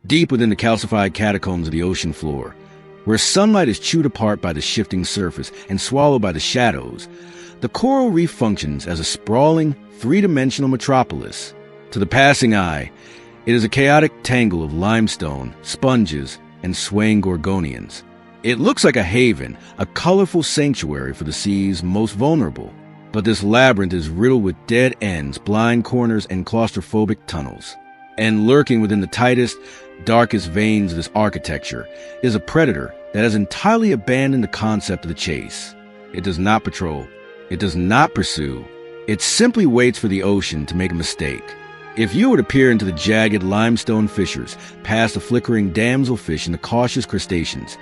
deep within the calcified catacombs of the ocean floor, where sunlight is chewed apart by the shifting surface and swallowed by the shadows, the coral reef functions as a sprawling, three-dimensional metropolis. To the passing eye, it is a chaotic tangle of limestone, sponges, and swaying gorgonians. It looks like a haven, a colorful sanctuary for the sea's most vulnerable. But this labyrinth is riddled with dead ends, blind corners, and claustrophobic tunnels. And lurking within the tightest, darkest veins of this architecture is a predator that has entirely abandoned the concept of the chase. It does not patrol. It does not pursue. It simply waits for the ocean to make a mistake. If you were to peer into the jagged limestone fissures, past the flickering damselfish and the cautious crustaceans,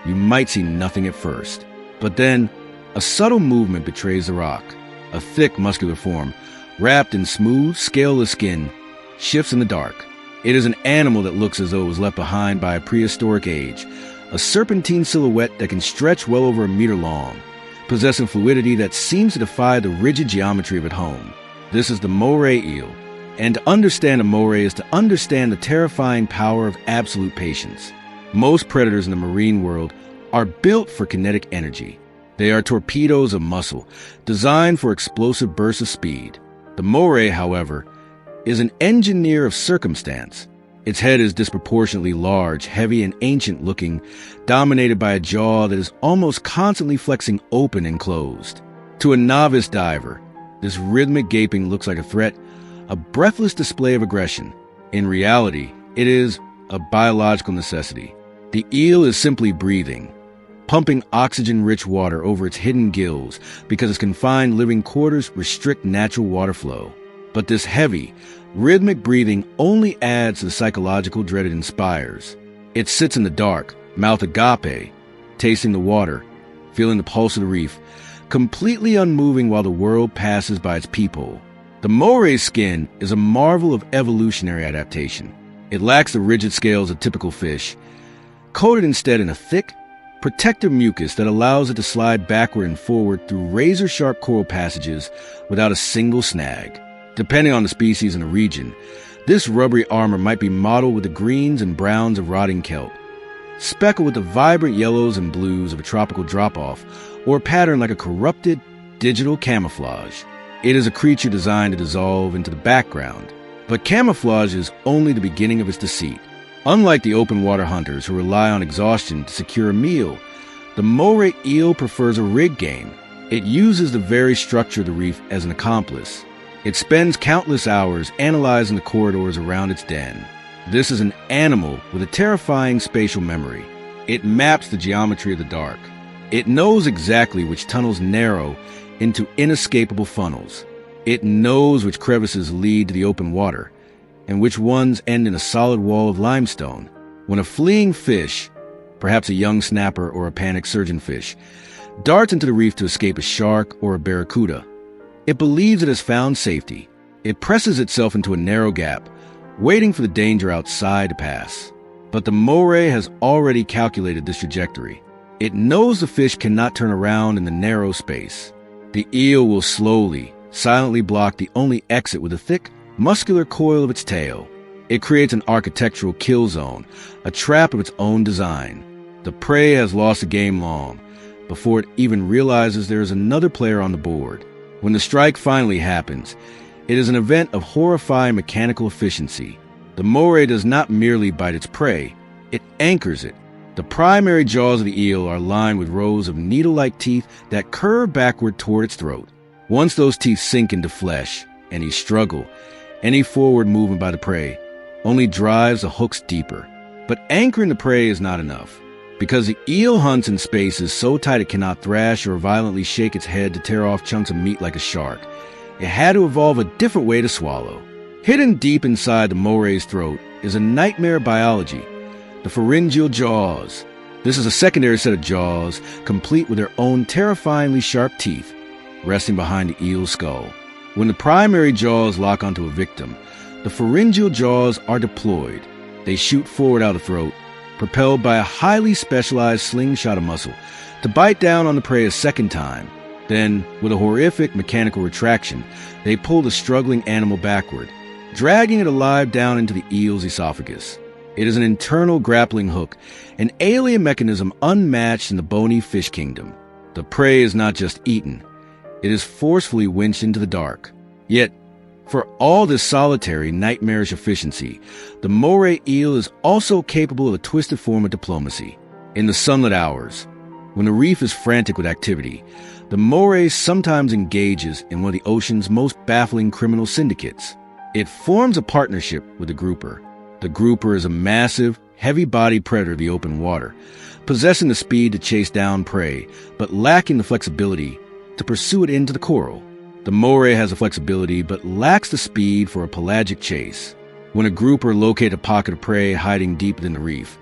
you might see nothing at first. But then, a subtle movement betrays the rock. A thick, muscular form, wrapped in smooth, scaleless skin, shifts in the dark. It is an animal that looks as though it was left behind by a prehistoric age, a serpentine silhouette that can stretch well over a meter long, possessing fluidity that seems to defy the rigid geometry of its home. This is the moray eel, and to understand a moray is to understand the terrifying power of absolute patience. Most predators in the marine world are built for kinetic energy. They are torpedoes of muscle, designed for explosive bursts of speed. The moray, however, is an engineer of circumstance. Its head is disproportionately large, heavy, and ancient-looking, dominated by a jaw that is almost constantly flexing open and closed. To a novice diver, this rhythmic gaping looks like a threat, a breathless display of aggression. In reality, it is a biological necessity. The eel is simply breathing, pumping oxygen-rich water over its hidden gills because its confined living quarters restrict natural water flow. But this heavy, rhythmic breathing only adds to the psychological dread it inspires. It sits in the dark, mouth agape, tasting the water, feeling the pulse of the reef, completely unmoving while the world passes by its peephole. The moray's skin is a marvel of evolutionary adaptation. It lacks the rigid scales of typical fish, coated instead in a thick, protective mucus that allows it to slide backward and forward through razor-sharp coral passages without a single snag. Depending on the species and the region, this rubbery armor might be mottled with the greens and browns of rotting kelp, speckled with the vibrant yellows and blues of a tropical drop-off, or patterned like a corrupted digital camouflage. It is a creature designed to dissolve into the background, but camouflage is only the beginning of its deceit. Unlike the open water hunters who rely on exhaustion to secure a meal, the moray eel prefers a rig game. It uses the very structure of the reef as an accomplice. It spends countless hours analyzing the corridors around its den. This is an animal with a terrifying spatial memory. It maps the geometry of the dark. It knows exactly which tunnels narrow into inescapable funnels. It knows which crevices lead to the open water, and which ones end in a solid wall of limestone. When a fleeing fish, perhaps a young snapper or a panicked surgeonfish, darts into the reef to escape a shark or a barracuda, it believes it has found safety. It presses itself into a narrow gap, waiting for the danger outside to pass. But the moray has already calculated this trajectory. It knows the fish cannot turn around in the narrow space. The eel will slowly, silently block the only exit with a thick, muscular coil of its tail. It creates an architectural kill zone, a trap of its own design. The prey has lost the game long, before it even realizes there is another player on the board. When the strike finally happens, it is an event of horrifying mechanical efficiency. The moray does not merely bite its prey, it anchors it. The primary jaws of the eel are lined with rows of needle-like teeth that curve backward toward its throat. Once those teeth sink into flesh, any struggle, any forward movement by the prey, only drives the hooks deeper. But anchoring the prey is not enough. Because the eel hunts in spaces so tight it cannot thrash or violently shake its head to tear off chunks of meat like a shark, it had to evolve a different way to swallow. Hidden deep inside the moray's throat is a nightmare of biology, the pharyngeal jaws. This is a secondary set of jaws, complete with their own terrifyingly sharp teeth, resting behind the eel's skull. When the primary jaws lock onto a victim, the pharyngeal jaws are deployed. They shoot forward out of the throat, propelled by a highly specialized slingshot of muscle, to bite down on the prey a second time. Then, with a horrific mechanical retraction, they pull the struggling animal backward, dragging it alive down into the eel's esophagus. It is an internal grappling hook, an alien mechanism unmatched in the bony fish kingdom. The prey is not just eaten, it is forcefully winched into the dark. Yet, for all this solitary, nightmarish efficiency, the moray eel is also capable of a twisted form of diplomacy. In the sunlit hours, when the reef is frantic with activity, the moray sometimes engages in one of the ocean's most baffling criminal syndicates. It forms a partnership with the grouper. The grouper is a massive, heavy-bodied predator of the open water, possessing the speed to chase down prey, but lacking the flexibility to pursue it into the coral. The moray has the flexibility, but lacks the speed for a pelagic chase. When a grouper locates a pocket of prey hiding deep within the reef,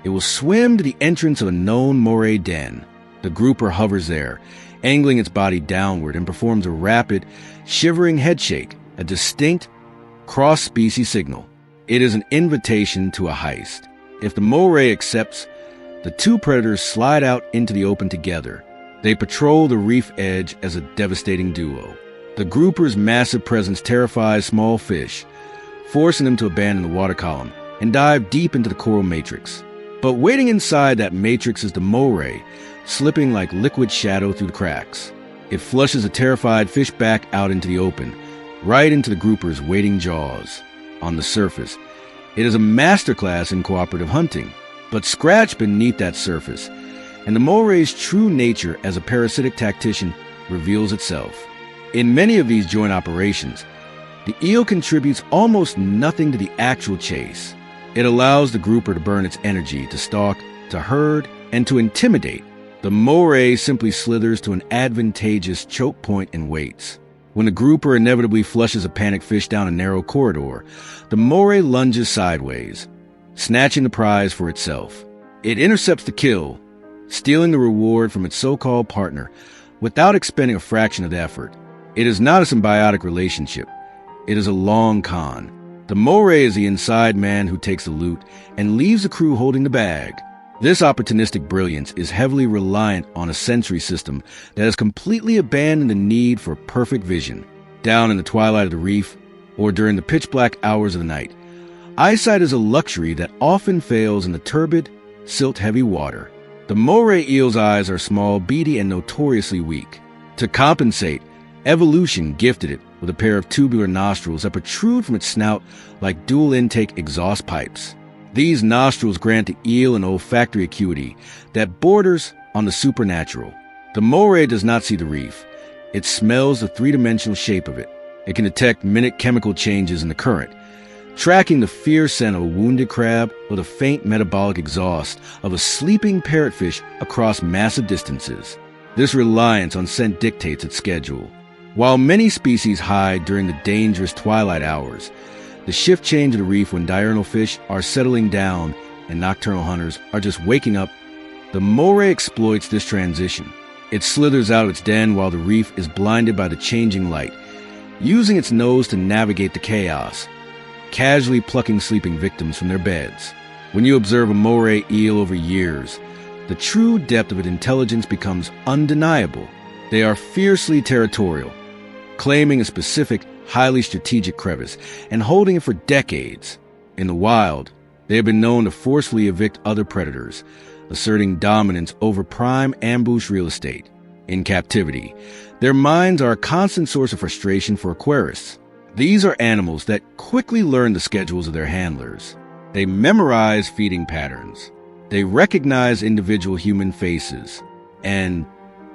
it will swim to the entrance of a known moray den. The grouper hovers there, angling its body downward, and performs a rapid, shivering headshake, a distinct cross-species signal. It is an invitation to a heist. If the moray accepts, the two predators slide out into the open together. They patrol the reef edge as a devastating duo. The grouper's massive presence terrifies small fish, forcing them to abandon the water column and dive deep into the coral matrix. But waiting inside that matrix is the moray, slipping like liquid shadow through the cracks. It flushes a terrified fish back out into the open, right into the grouper's waiting jaws. On the surface, it is a masterclass in cooperative hunting, but scratch beneath that surface, and the moray's true nature as a parasitic tactician reveals itself. In many of these joint operations, the eel contributes almost nothing to the actual chase. It allows the grouper to burn its energy, to stalk, to herd, and to intimidate. The moray simply slithers to an advantageous choke point and waits. When the grouper inevitably flushes a panicked fish down a narrow corridor, the moray lunges sideways, snatching the prize for itself. It intercepts the kill, stealing the reward from its so-called partner without expending a fraction of the effort. It is not a symbiotic relationship. It is a long con. The moray is the inside man who takes the loot and leaves the crew holding the bag. This opportunistic brilliance is heavily reliant on a sensory system that has completely abandoned the need for perfect vision. Down in the twilight of the reef, or during the pitch-black hours of the night, eyesight is a luxury that often fails in the turbid, silt-heavy water. The moray eel's eyes are small, beady, and notoriously weak. To compensate, evolution gifted it with a pair of tubular nostrils that protrude from its snout like dual-intake exhaust pipes. These nostrils grant the eel an olfactory acuity that borders on the supernatural. The moray does not see the reef. It smells the three-dimensional shape of it. It can detect minute chemical changes in the current, tracking the fierce scent of a wounded crab or the faint metabolic exhaust of a sleeping parrotfish across massive distances. This reliance on scent dictates its schedule. While many species hide during the dangerous twilight hours, the shift change of the reef when diurnal fish are settling down and nocturnal hunters are just waking up, the moray exploits this transition. It slithers out of its den while the reef is blinded by the changing light, using its nose to navigate the chaos, casually plucking sleeping victims from their beds. When you observe a moray eel over years, the true depth of its intelligence becomes undeniable. They are fiercely territorial, claiming a specific, highly strategic crevice and holding it for decades. In the wild, they have been known to forcefully evict other predators, asserting dominance over prime ambush real estate. In captivity, their minds are a constant source of frustration for aquarists. These are animals that quickly learn the schedules of their handlers. They memorize feeding patterns. They recognize individual human faces. And,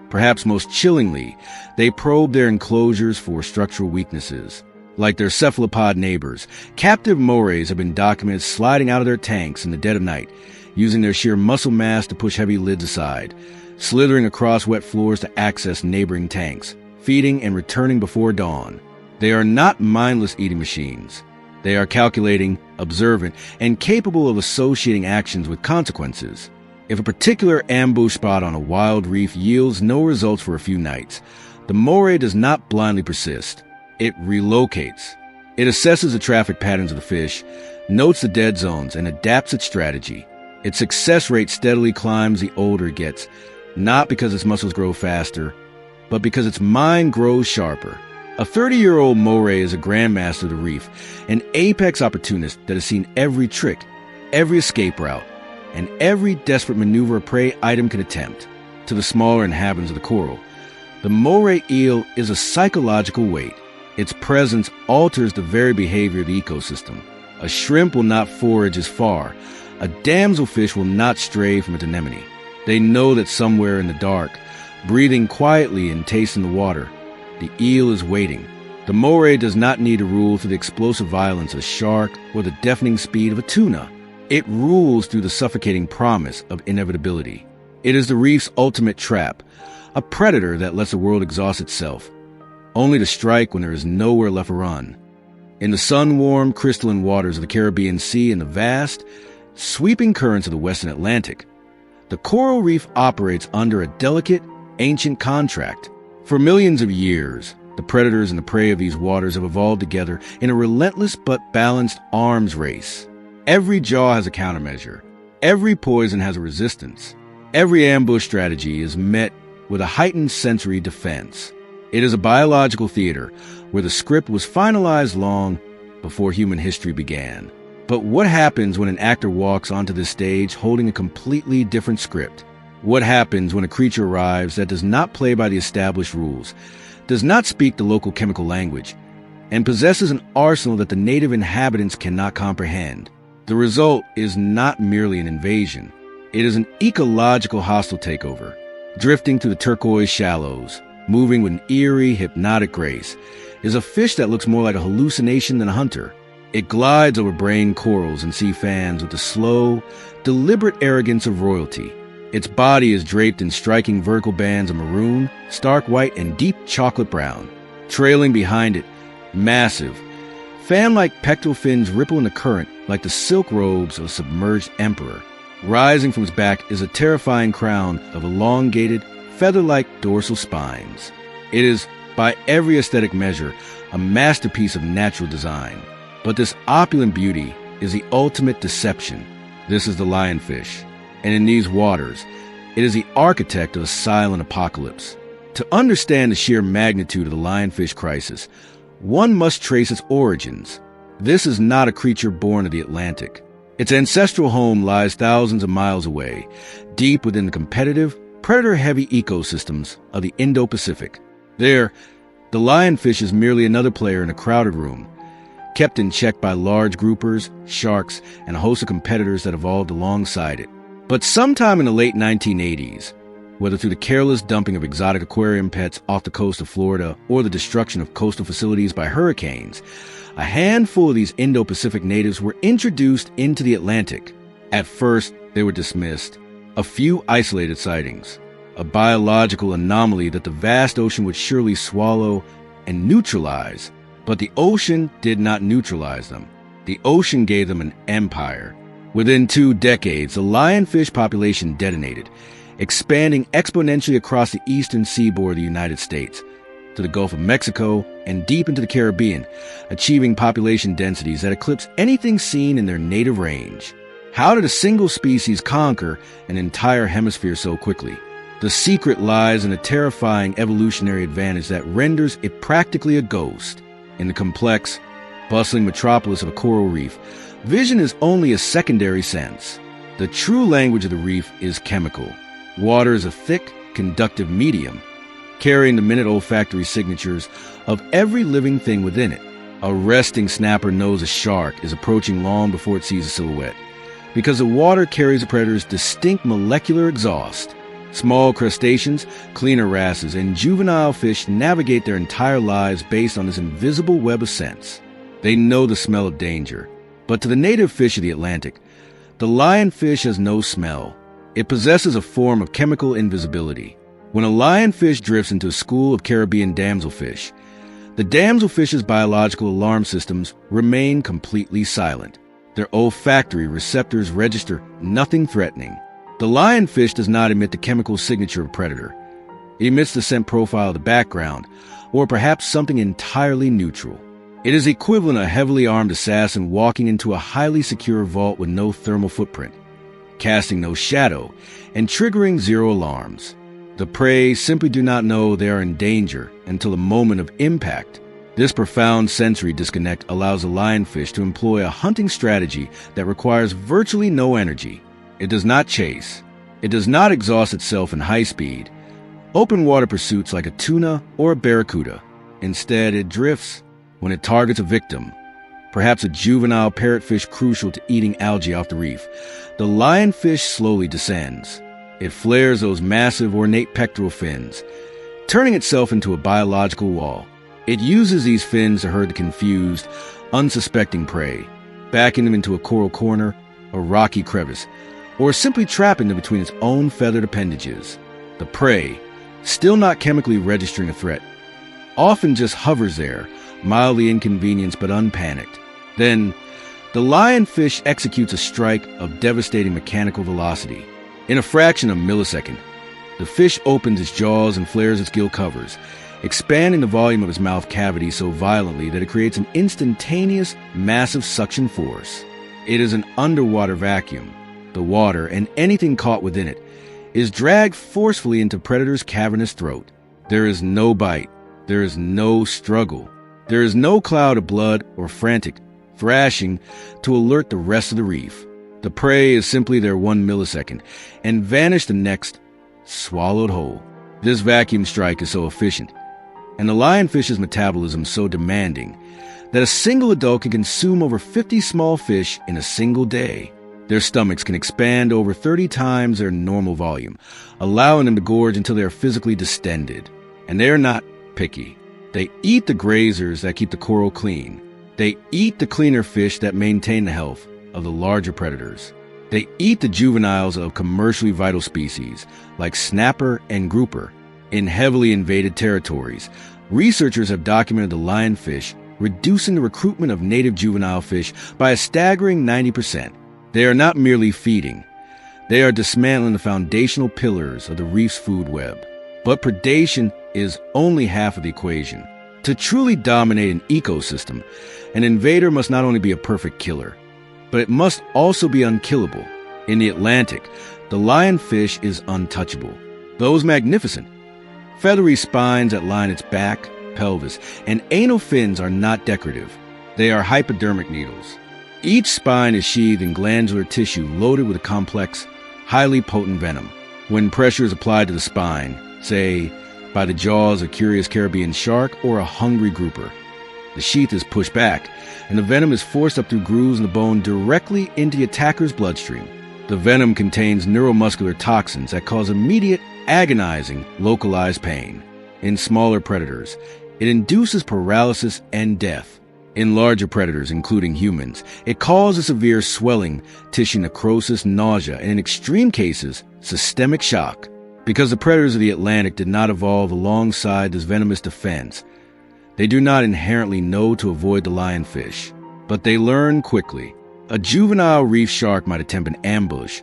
perhaps most chillingly, they probe their enclosures for structural weaknesses. Like their cephalopod neighbors, captive morays have been documented sliding out of their tanks in the dead of night, using their sheer muscle mass to push heavy lids aside, slithering across wet floors to access neighboring tanks, feeding and returning before dawn. They are not mindless eating machines. They are calculating, observant, and capable of associating actions with consequences. If a particular ambush spot on a wild reef yields no results for a few nights, the moray does not blindly persist. It relocates. It assesses the traffic patterns of the fish, notes the dead zones, and adapts its strategy. Its success rate steadily climbs the older it gets, not because its muscles grow faster, but because its mind grows sharper. A 30-year-old moray is a grandmaster of the reef, an apex opportunist that has seen every trick, every escape route and every desperate maneuver a prey item can attempt. To the smaller inhabitants of the coral, the moray eel is a psychological weight. Its presence alters the very behavior of the ecosystem. A shrimp will not forage as far. A damselfish will not stray from its anemone. They know that somewhere in the dark, breathing quietly and tasting the water, the eel is waiting. The moray does not need to rule through the explosive violence of a shark or the deafening speed of a tuna. It rules through the suffocating promise of inevitability. It is the reef's ultimate trap, a predator that lets the world exhaust itself, only to strike when there is nowhere left to run. In the sun-warmed, crystalline waters of the Caribbean Sea and the vast, sweeping currents of the Western Atlantic, the coral reef operates under a delicate, ancient contract. For millions of years, the predators and the prey of these waters have evolved together in a relentless but balanced arms race. Every jaw has a countermeasure. Every poison has a resistance. Every ambush strategy is met with a heightened sensory defense. It is a biological theater where the script was finalized long before human history began. But what happens when an actor walks onto this stage holding a completely different script? What happens when a creature arrives that does not play by the established rules, does not speak the local chemical language, and possesses an arsenal that the native inhabitants cannot comprehend? The result is not merely an invasion. It is an ecological hostile takeover, drifting through the turquoise shallows, moving with an eerie, hypnotic grace, is a fish that looks more like a hallucination than a hunter. It glides over brain corals and sea fans with the slow, deliberate arrogance of royalty. Its body is draped in striking vertical bands of maroon, stark white, and deep chocolate brown. Trailing behind it, massive, fan-like pectoral fins ripple in the current like the silk robes of a submerged emperor. Rising from its back is a terrifying crown of elongated, feather-like dorsal spines. It is, by every aesthetic measure, a masterpiece of natural design. But this opulent beauty is the ultimate deception. This is the lionfish, and in these waters, it is the architect of a silent apocalypse. To understand the sheer magnitude of the lionfish crisis, one must trace its origins. This is not a creature born of the Atlantic. Its ancestral home lies thousands of miles away, deep within the competitive, predator-heavy ecosystems of the Indo-Pacific. There, the lionfish is merely another player in a crowded room, kept in check by large groupers, sharks, and a host of competitors that evolved alongside it. But sometime in the late 1980s, whether through the careless dumping of exotic aquarium pets off the coast of Florida or the destruction of coastal facilities by hurricanes, a handful of these Indo-Pacific natives were introduced into the Atlantic. At first, they were dismissed. A few isolated sightings, a biological anomaly that the vast ocean would surely swallow and neutralize. But the ocean did not neutralize them. The ocean gave them an empire. Within 2 decades, the lionfish population detonated, expanding exponentially across the eastern seaboard of the United States, to the Gulf of Mexico, and deep into the Caribbean, achieving population densities that eclipse anything seen in their native range. How did a single species conquer an entire hemisphere so quickly? The secret lies in a terrifying evolutionary advantage that renders it practically a ghost. In the complex, bustling metropolis of a coral reef, vision is only a secondary sense. The true language of the reef is chemical. Water is a thick, conductive medium, carrying the minute olfactory signatures of every living thing within it. A resting snapper knows a shark is approaching long before it sees a silhouette, because the water carries the predator's distinct molecular exhaust. Small crustaceans, cleaner wrasses, and juvenile fish navigate their entire lives based on this invisible web of scents. They know the smell of danger. But to the native fish of the Atlantic, the lionfish has no smell. It possesses a form of chemical invisibility. When a lionfish drifts into a school of Caribbean damselfish, the damselfish's biological alarm systems remain completely silent. Their olfactory receptors register nothing threatening. The lionfish does not emit the chemical signature of a predator. It emits the scent profile of the background, or perhaps something entirely neutral. It is the equivalent of a heavily armed assassin walking into a highly secure vault with no thermal footprint, casting no shadow, and triggering 0 alarms. The prey simply do not know they are in danger until the moment of impact. This profound sensory disconnect allows the lionfish to employ a hunting strategy that requires virtually no energy. It does not chase. It does not exhaust itself in high speed, open water pursuits like a tuna or a barracuda. Instead, it drifts when it targets a victim, perhaps a juvenile parrotfish crucial to eating algae off the reef. The lionfish slowly descends. It flares those massive, ornate pectoral fins, turning itself into a biological wall. It uses these fins to herd the confused, unsuspecting prey, backing them into a coral corner, a rocky crevice, or simply trapping them between its own feathered appendages. The prey, still not chemically registering a threat, often just hovers there, mildly inconvenienced but unpanicked. Then, the lionfish executes a strike of devastating mechanical velocity. In a fraction of a millisecond, the fish opens its jaws and flares its gill covers, expanding the volume of its mouth cavity so violently that it creates an instantaneous, massive suction force. It is an underwater vacuum. The water, and anything caught within it, is dragged forcefully into predator's cavernous throat. There is no bite. There is no struggle. There is no cloud of blood or frantic thrashing to alert the rest of the reef. The prey is simply there 1 millisecond and vanish the next, swallowed whole. This vacuum strike is so efficient, and the lionfish's metabolism so demanding, that a single adult can consume over 50 small fish in a single day. Their stomachs can expand over 30 times their normal volume, allowing them to gorge until they are physically distended. And they are not picky. They eat the grazers that keep the coral clean. They eat the cleaner fish that maintain the health of the larger predators. They eat the juveniles of commercially vital species, like snapper and grouper. In heavily invaded territories, researchers have documented the lionfish reducing the recruitment of native juvenile fish by a staggering 90%. They are not merely feeding. They are dismantling the foundational pillars of the reef's food web. But predation is only half of the equation. To truly dominate an ecosystem, an invader must not only be a perfect killer, but it must also be unkillable. In the Atlantic, the lionfish is untouchable. Those magnificent, feathery spines that line its back, pelvis, and anal fins are not decorative. They are hypodermic needles. Each spine is sheathed in glandular tissue loaded with a complex, highly potent venom. When pressure is applied to the spine, say, by the jaws of a curious Caribbean shark or a hungry grouper, the sheath is pushed back, and the venom is forced up through grooves in the bone directly into the attacker's bloodstream. The venom contains neuromuscular toxins that cause immediate, agonizing, localized pain. In smaller predators, it induces paralysis and death. In larger predators, including humans, it causes severe swelling, tissue necrosis, nausea, and in extreme cases, systemic shock. Because the predators of the Atlantic did not evolve alongside this venomous defense, they do not inherently know to avoid the lionfish, but they learn quickly. A juvenile reef shark might attempt an ambush,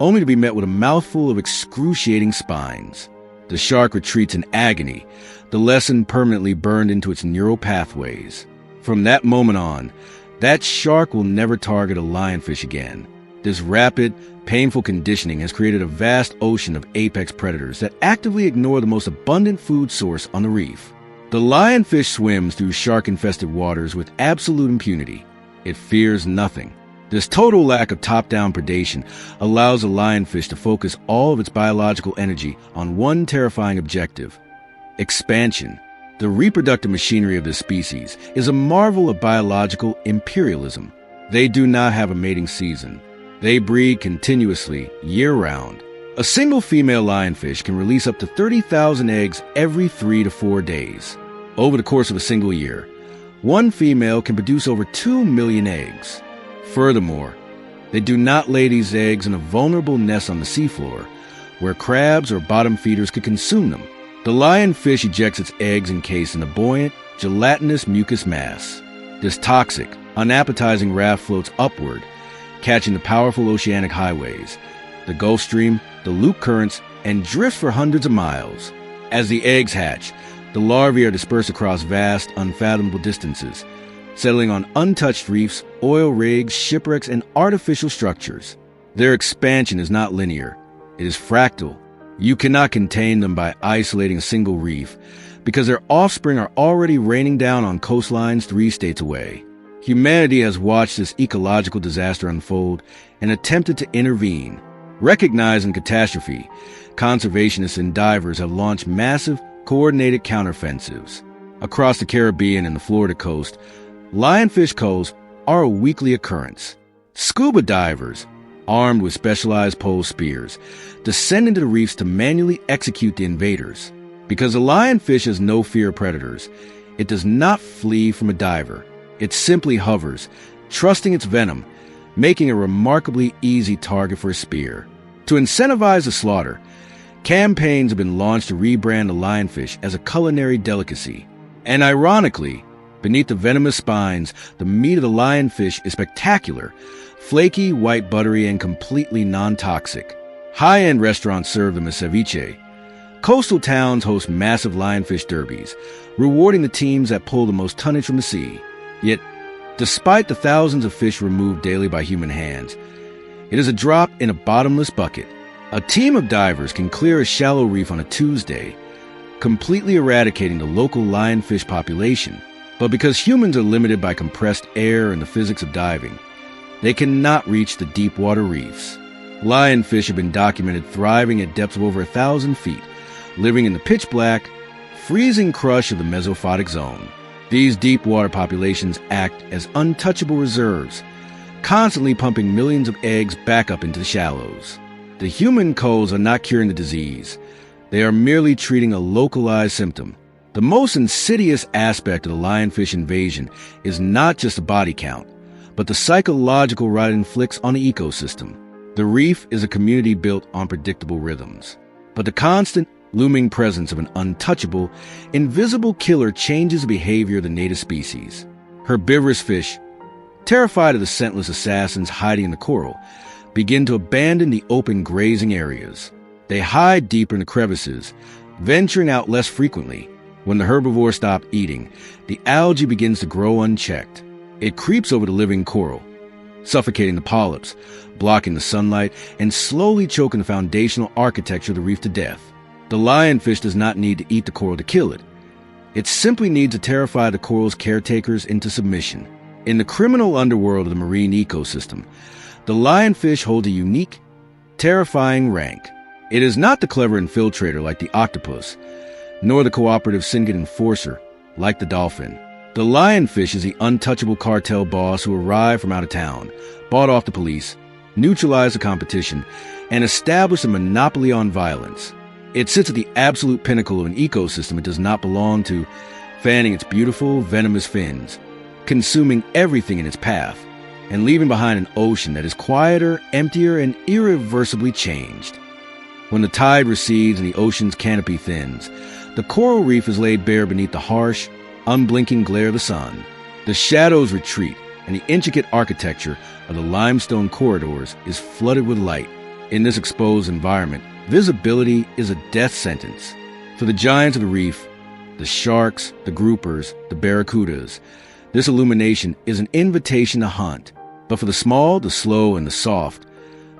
only to be met with a mouthful of excruciating spines. The shark retreats in agony, the lesson permanently burned into its neural pathways. From that moment on, that shark will never target a lionfish again. This rapid, painful conditioning has created a vast ocean of apex predators that actively ignore the most abundant food source on the reef. The lionfish swims through shark-infested waters with absolute impunity. It fears nothing. This total lack of top-down predation allows the lionfish to focus all of its biological energy on one terrifying objective: expansion. The reproductive machinery of this species is a marvel of biological imperialism. They do not have a mating season. They breed continuously, year-round. A single female lionfish can release up to 30,000 eggs every 3 to 4 days. Over the course of a single year, one female can produce over 2 million eggs. Furthermore, they do not lay these eggs in a vulnerable nest on the seafloor, where crabs or bottom feeders could consume them. The lionfish ejects its eggs encased in a buoyant, gelatinous mucus mass. This toxic, unappetizing raft floats upward, catching the powerful oceanic highways, the Gulf Stream, the loop currents, and drifts for hundreds of miles. As the eggs hatch, the larvae are dispersed across vast, unfathomable distances, settling on untouched reefs, oil rigs, shipwrecks, and artificial structures. Their expansion is not linear. It is fractal. You cannot contain them by isolating a single reef, because their offspring are already raining down on coastlines 3 states away. Humanity has watched this ecological disaster unfold and attempted to intervene. Recognizing catastrophe, conservationists and divers have launched massive, coordinated counteroffensives. Across the Caribbean and the Florida coast, lionfish culls are a weekly occurrence. Scuba divers, armed with specialized pole spears, descend into the reefs to manually execute the invaders. Because the lionfish has no fear of predators, it does not flee from a diver. It simply hovers, trusting its venom, making a remarkably easy target for a spear. To incentivize the slaughter, campaigns have been launched to rebrand the lionfish as a culinary delicacy. And ironically, beneath the venomous spines, the meat of the lionfish is spectacular, flaky, white, buttery, and completely non-toxic. High-end restaurants serve them as ceviche. Coastal towns host massive lionfish derbies, rewarding the teams that pull the most tonnage from the sea. Yet, despite the thousands of fish removed daily by human hands, it is a drop in a bottomless bucket. A team of divers can clear a shallow reef on a Tuesday, completely eradicating the local lionfish population. But because humans are limited by compressed air and the physics of diving, they cannot reach the deep water reefs. Lionfish have been documented thriving at depths of over 1,000 feet, living in the pitch-black, freezing crush of the mesophotic zone. These deep water populations act as untouchable reserves, constantly pumping millions of eggs back up into the shallows. The human culls are not curing the disease. They are merely treating a localized symptom. The most insidious aspect of the lionfish invasion is not just the body count, but the psychological rot it inflicts on the ecosystem. The reef is a community built on predictable rhythms, but the constant, looming presence of an untouchable, invisible killer changes the behavior of the native species. Herbivorous fish, terrified of the scentless assassins hiding in the coral, begin to abandon the open grazing areas. They hide deeper in the crevices, venturing out less frequently. When the herbivores stop eating, the algae begins to grow unchecked. It creeps over the living coral, suffocating the polyps, blocking the sunlight, and slowly choking the foundational architecture of the reef to death. The lionfish does not need to eat the coral to kill it. It simply needs to terrify the coral's caretakers into submission. In the criminal underworld of the marine ecosystem, the lionfish hold a unique, terrifying rank. It is not the clever infiltrator like the octopus, nor the cooperative syndicate enforcer like the dolphin. The lionfish is the untouchable cartel boss who arrived from out of town, bought off the police, neutralized the competition, and established a monopoly on violence. It sits at the absolute pinnacle of an ecosystem it does not belong to, fanning its beautiful, venomous fins, consuming everything in its path, and leaving behind an ocean that is quieter, emptier, and irreversibly changed. When the tide recedes and the ocean's canopy thins, the coral reef is laid bare beneath the harsh, unblinking glare of the sun. The shadows retreat, and the intricate architecture of the limestone corridors is flooded with light. In this exposed environment, visibility is a death sentence. For the giants of the reef, the sharks, the groupers, the barracudas, this illumination is an invitation to hunt. But for the small, the slow, and the soft,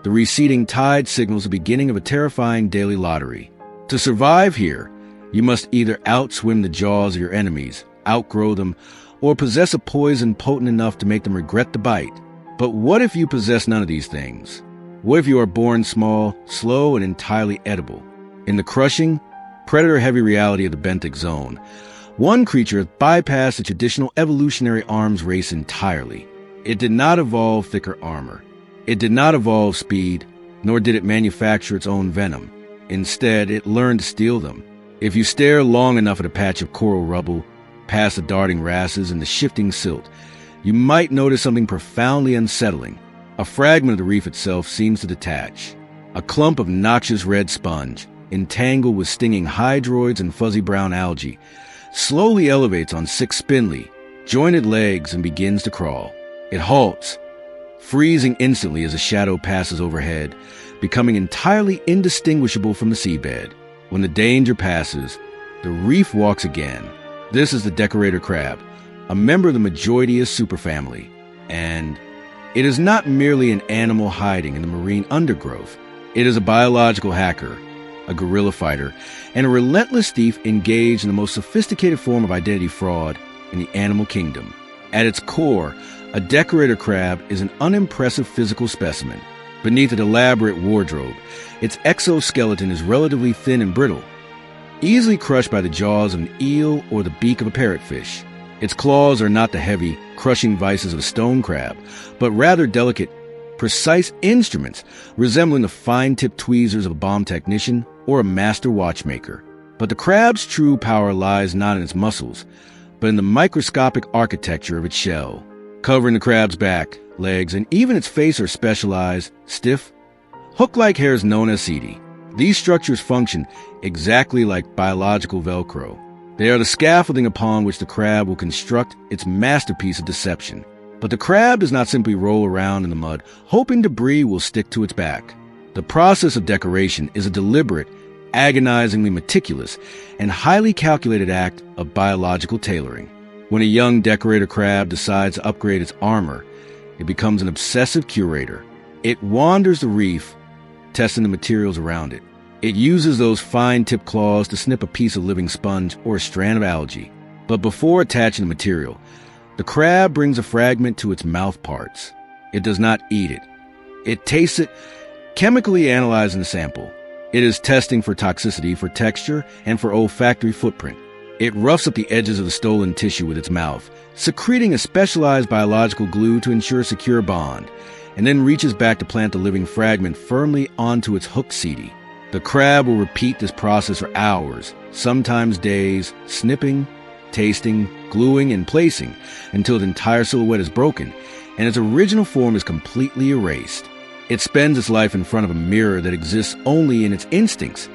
the receding tide signals the beginning of a terrifying daily lottery. To survive here, you must either outswim the jaws of your enemies, outgrow them, or possess a poison potent enough to make them regret the bite. But what if you possess none of these things? What if you are born small, slow, and entirely edible? In the crushing, predator-heavy reality of the benthic zone, one creature has bypassed the traditional evolutionary arms race entirely. It did not evolve thicker armor. It did not evolve speed, nor did it manufacture its own venom. Instead, it learned to steal them. If you stare long enough at a patch of coral rubble, past the darting wrasses and the shifting silt, you might notice something profoundly unsettling. A fragment of the reef itself seems to detach. A clump of noxious red sponge, entangled with stinging hydroids and fuzzy brown algae, slowly elevates on 6 spindly, jointed legs and begins to crawl. It halts, freezing instantly as a shadow passes overhead, becoming entirely indistinguishable from the seabed. When the danger passes, the reef walks again. This is the decorator crab, a member of the Majoritius superfamily. And it is not merely an animal hiding in the marine undergrowth. It is a biological hacker, a guerrilla fighter, and a relentless thief engaged in the most sophisticated form of identity fraud in the animal kingdom. At its core, a decorator crab is an unimpressive physical specimen. Beneath an elaborate wardrobe, its exoskeleton is relatively thin and brittle, easily crushed by the jaws of an eel or the beak of a parrotfish. Its claws are not the heavy, crushing vices of a stone crab, but rather delicate, precise instruments resembling the fine-tipped tweezers of a bomb technician or a master watchmaker. But the crab's true power lies not in its muscles, but in the microscopic architecture of its shell. Covering the crab's back, legs, and even its face are specialized, stiff, hook-like hairs known as setae. These structures function exactly like biological Velcro. They are the scaffolding upon which the crab will construct its masterpiece of deception. But the crab does not simply roll around in the mud, hoping debris will stick to its back. The process of decoration is a deliberate, agonizingly meticulous, and highly calculated act of biological tailoring. When a young decorator crab decides to upgrade its armor, it becomes an obsessive curator. It wanders the reef, testing the materials around it. It uses those fine-tipped claws to snip a piece of living sponge or a strand of algae. But before attaching the material, the crab brings a fragment to its mouth parts. It does not eat it. It tastes it, chemically analyzing the sample. It is testing for toxicity, for texture, and for olfactory footprint. It roughs up the edges of the stolen tissue with its mouth, secreting a specialized biological glue to ensure a secure bond, and then reaches back to plant the living fragment firmly onto its hooked setae. The crab will repeat this process for hours, sometimes days, snipping, tasting, gluing, and placing until the entire silhouette is broken and its original form is completely erased. It spends its life in front of a mirror that exists only in its instincts,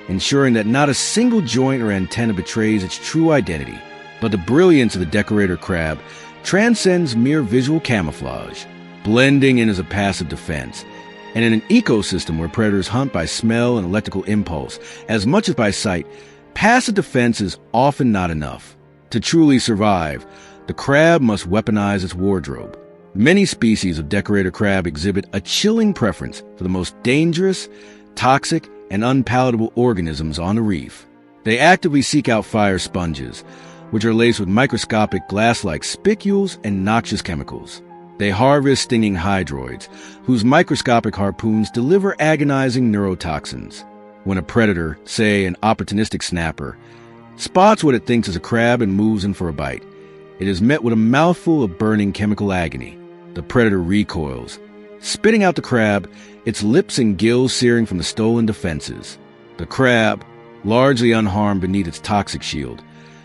ensuring that not a single joint or antenna betrays its true identity. But the brilliance of the decorator crab transcends mere visual camouflage, blending in as a passive defense. And in an ecosystem where predators hunt by smell and electrical impulse as much as by sight, passive defense is often not enough. To truly survive, the crab must weaponize its wardrobe. Many species of decorator crab exhibit a chilling preference for the most dangerous, toxic, and unpalatable organisms on the reef. They actively seek out fire sponges, which are laced with microscopic glass-like spicules and noxious chemicals. They harvest stinging hydroids, whose microscopic harpoons deliver agonizing neurotoxins. When a predator, say an opportunistic snapper, spots what it thinks is a crab and moves in for a bite, it is met with a mouthful of burning chemical agony. The predator recoils, spitting out the crab, its lips and gills searing from the stolen defenses. The crab, largely unharmed beneath its toxic shield,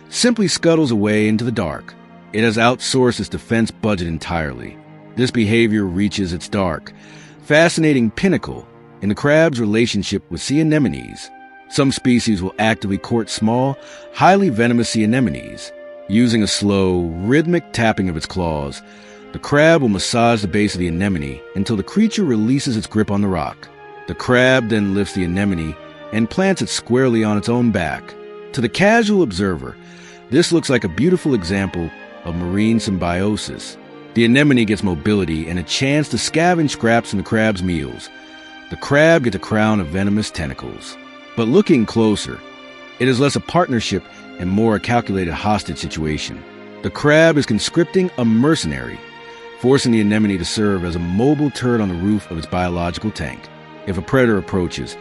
simply scuttles away into the dark. It has outsourced its defense budget entirely. This behavior reaches its dark, fascinating pinnacle in the crab's relationship with sea anemones. Some species will actively court small, highly venomous sea anemones. Using a slow, rhythmic tapping of its claws, the crab will massage the base of the anemone until the creature releases its grip on the rock. The crab then lifts the anemone and plants it squarely on its own back. To the casual observer, this looks like a beautiful example of marine symbiosis. The anemone gets mobility and a chance to scavenge scraps from the crab's meals. The crab gets a crown of venomous tentacles. But looking closer, it is less a partnership and more a calculated hostage situation. The crab is conscripting a mercenary, forcing the anemone to serve as a mobile turret on the roof of its biological tank. If a predator approaches,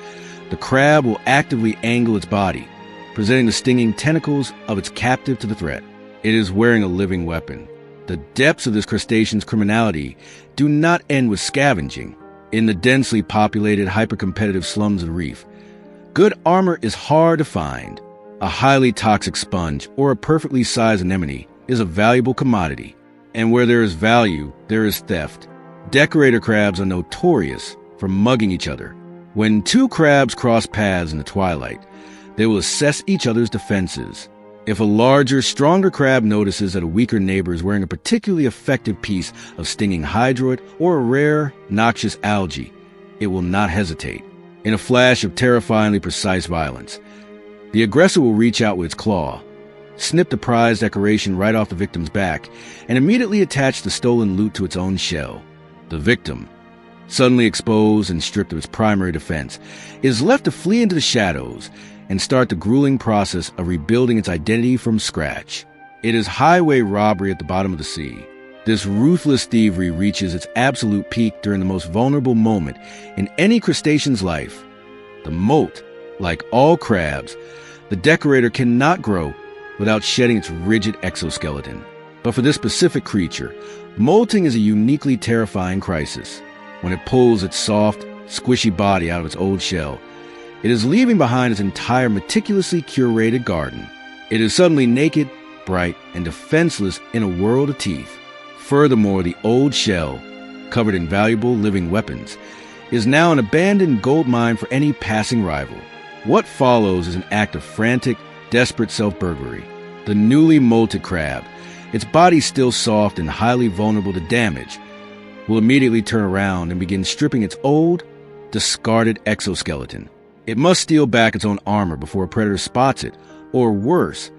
the crab will actively angle its body, presenting the stinging tentacles of its captive to the threat. It is wearing a living weapon. The depths of this crustacean's criminality do not end with scavenging. In the densely populated, hyper-competitive slums of the reef, good armor is hard to find. A highly toxic sponge or a perfectly sized anemone is a valuable commodity. And where there is value, there is theft. Decorator crabs are notorious for mugging each other. When two crabs cross paths in the twilight, they will assess each other's defenses. If a larger, stronger crab notices that a weaker neighbor is wearing a particularly effective piece of stinging hydroid or a rare, noxious algae, it will not hesitate. In a flash of terrifyingly precise violence, the aggressor will reach out with its claw, snip the prized decoration right off the victim's back, and immediately attach the stolen loot to its own shell. The victim, Suddenly exposed and stripped of its primary defense, it is left to flee into the shadows and start the grueling process of rebuilding its identity from scratch. It is highway robbery at the bottom of the sea. This ruthless thievery reaches its absolute peak during the most vulnerable moment in any crustacean's life, the molt. Like all crabs, the decorator cannot grow without shedding its rigid exoskeleton. But for this specific creature, molting is a uniquely terrifying crisis. When it pulls its soft, squishy body out of its old shell, it is leaving behind its entire meticulously curated garden. It is suddenly naked, bright, and defenseless in a world of teeth. Furthermore, the old shell, covered in valuable living weapons, is now an abandoned gold mine for any passing rival. What follows is an act of frantic, desperate self-burglary. The newly molted crab, its body still soft and highly vulnerable to damage, will immediately turn around and begin stripping its old, discarded exoskeleton. It must steal back its own armor before a predator spots it, or worse,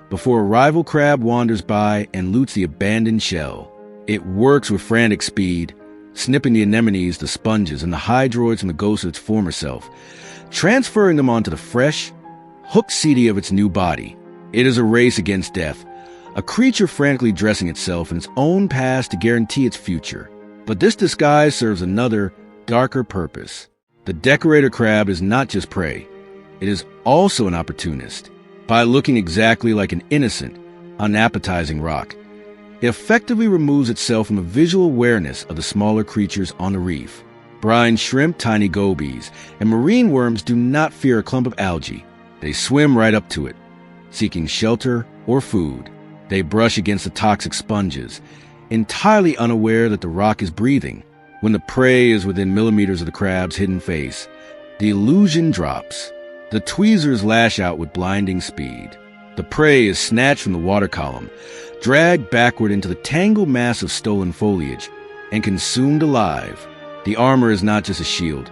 before a rival crab wanders by and loots the abandoned shell. It works with frantic speed, snipping the anemones, the sponges, and the hydroids from the ghosts of its former self, transferring them onto the fresh, hooked CD of its new body. It is a race against death, a creature frantically dressing itself in its own past to guarantee its future. But this disguise serves another, darker purpose. The decorator crab is not just prey. It is also an opportunist. By looking exactly like an innocent, unappetizing rock, it effectively removes itself from the visual awareness of the smaller creatures on the reef. Brine shrimp, tiny gobies, and marine worms do not fear a clump of algae. They swim right up to it, seeking shelter or food. They brush against the toxic sponges, entirely unaware that the rock is breathing. When the prey is within millimeters of the crab's hidden face, the illusion drops. The tweezers lash out with blinding speed. The prey is snatched from the water column, dragged backward into the tangled mass of stolen foliage, and consumed alive. The armor is not just a shield.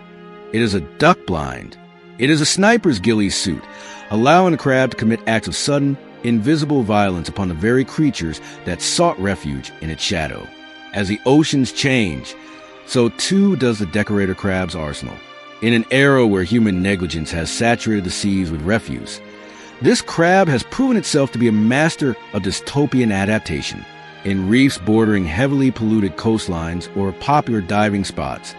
It is a duck blind. It is a sniper's ghillie suit, allowing the crab to commit acts of sudden, invisible violence upon the very creatures that sought refuge in its shadow. As the oceans change, so too does the decorator crab's arsenal. In an era where human negligence has saturated the seas with refuse, this crab has proven itself to be a master of dystopian adaptation. In reefs bordering heavily polluted coastlines or popular diving spots,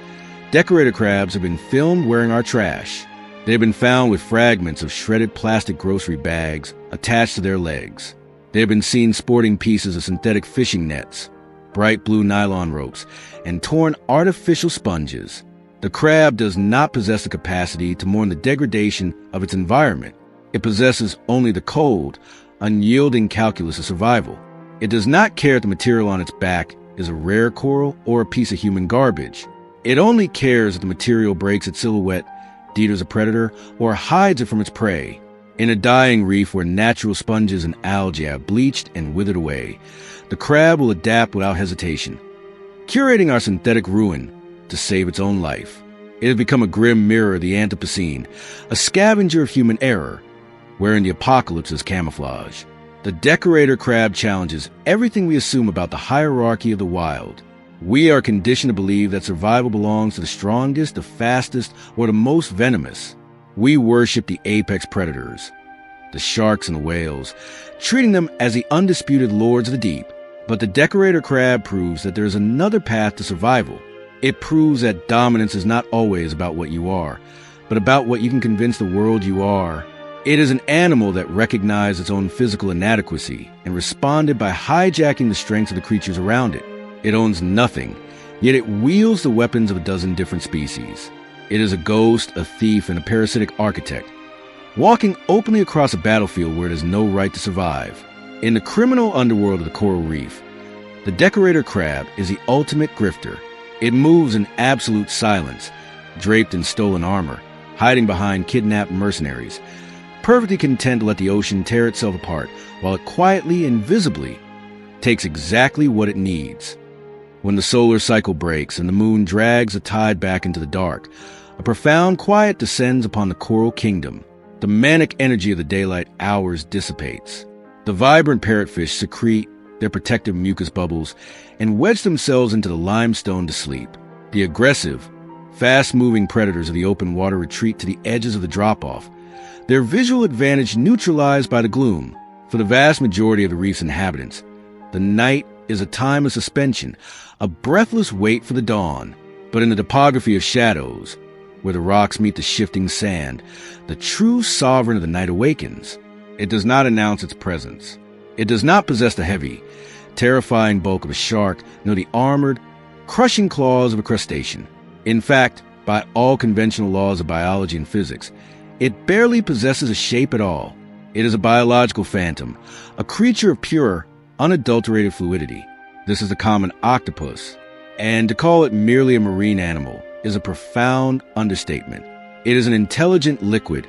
decorator crabs have been filmed wearing our trash. They have been found with fragments of shredded plastic grocery bags attached to their legs. They have been seen sporting pieces of synthetic fishing nets, bright blue nylon ropes, and torn artificial sponges. The crab does not possess the capacity to mourn the degradation of its environment. It possesses only the cold, unyielding calculus of survival. It does not care if the material on its back is a rare coral or a piece of human garbage. It only cares if the material breaks its silhouette, deters a predator, or hides it from its prey. In a dying reef where natural sponges and algae have bleached and withered away, the crab will adapt without hesitation, curating our synthetic ruin to save its own life. It has become a grim mirror of the Anthropocene, a scavenger of human error, wherein the apocalypse is camouflage. The decorator crab challenges everything we assume about the hierarchy of the wild. We are conditioned to believe that survival belongs to the strongest, the fastest, or the most venomous. We worship the apex predators, the sharks and the whales, treating them as the undisputed lords of the deep. But the decorator crab proves that there is another path to survival. It proves that dominance is not always about what you are, but about what you can convince the world you are. It is an animal that recognized its own physical inadequacy and responded by hijacking the strengths of the creatures around it. It owns nothing, yet it wields the weapons of a dozen different species. It is a ghost, a thief, and a parasitic architect, walking openly across a battlefield where it has no right to survive. In the criminal underworld of the coral reef, the decorator crab is the ultimate grifter. It moves in absolute silence, draped in stolen armor, hiding behind kidnapped mercenaries, perfectly content to let the ocean tear itself apart, while it quietly and visibly takes exactly what it needs. When the solar cycle breaks and the moon drags the tide back into the dark, a profound quiet descends upon the coral kingdom. The manic energy of the daylight hours dissipates. The vibrant parrotfish secrete their protective mucus bubbles and wedge themselves into the limestone to sleep. The aggressive, fast-moving predators of the open water retreat to the edges of the drop-off, their visual advantage neutralized by the gloom. For the vast majority of the reef's inhabitants, the night is a time of suspension, a breathless wait for the dawn. But in the topography of shadows, where the rocks meet the shifting sand, the true sovereign of the night awakens. It does not announce its presence. It does not possess the heavy, terrifying bulk of a shark, nor the armored, crushing claws of a crustacean. In fact, by all conventional laws of biology and physics, it barely possesses a shape at all. It is a biological phantom, a creature of pure, unadulterated fluidity. This is the common octopus, and to call it merely a marine animal is a profound understatement. It is an intelligent liquid,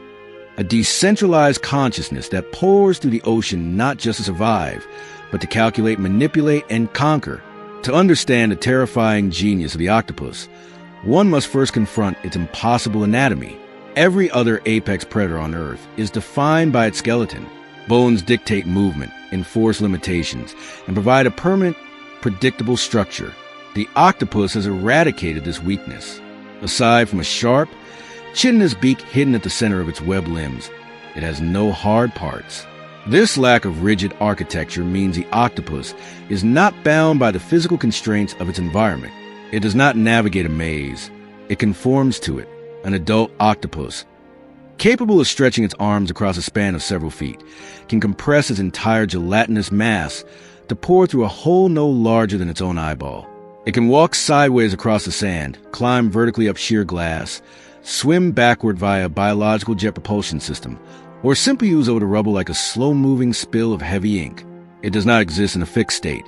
a decentralized consciousness that pours through the ocean not just to survive, but to calculate, manipulate, and conquer. To understand the terrifying genius of the octopus, one must first confront its impossible anatomy. Every other apex predator on Earth is defined by its skeleton. Bones dictate movement, enforce limitations, and provide a permanent, predictable structure. The octopus has eradicated this weakness. Aside from a sharp, chitinous beak hidden at the center of its webbed limbs, it has no hard parts. This lack of rigid architecture means the octopus is not bound by the physical constraints of its environment. It does not navigate a maze. It conforms to it. An adult octopus, capable of stretching its arms across a span of several feet, can compress its entire gelatinous mass to pour through a hole no larger than its own eyeball. It can walk sideways across the sand, climb vertically up sheer glass, swim backward via a biological jet propulsion system, or simply ooze over the rubble like a slow-moving spill of heavy ink. It does not exist in a fixed state.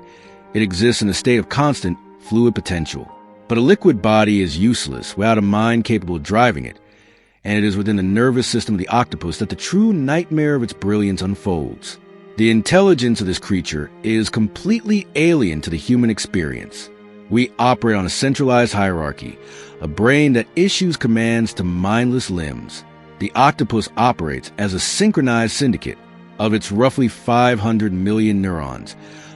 It exists in a state of constant, fluid potential. But a liquid body is useless without a mind capable of driving it, and it is within the nervous system of the octopus that the true nightmare of its brilliance unfolds. The intelligence of this creature is completely alien to the human experience. We operate on a centralized hierarchy, a brain that issues commands to mindless limbs. The octopus operates as a synchronized syndicate. Of its roughly 500 million neurons,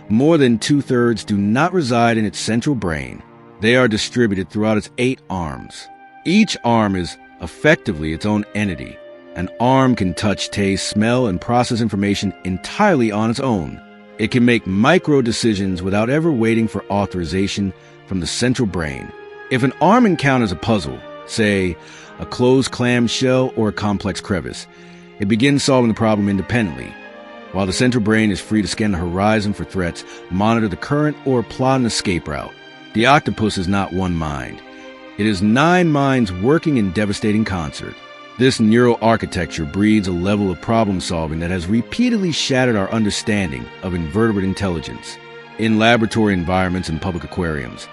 more than two-thirds do not reside in its central brain. They are distributed throughout its 8 arms. Each arm is effectively its own entity. An arm can touch, taste, smell, and process information entirely on its own. It can make micro-decisions without ever waiting for authorization from the central brain. If an arm encounters a puzzle, say a closed clamshell or a complex crevice, it begins solving the problem independently, while the central brain is free to scan the horizon for threats, monitor the current, or plot an escape route. The octopus is not one mind. It is 9 minds working in devastating concert. This neural architecture breeds a level of problem-solving that has repeatedly shattered our understanding of invertebrate intelligence. In laboratory environments and public aquariums,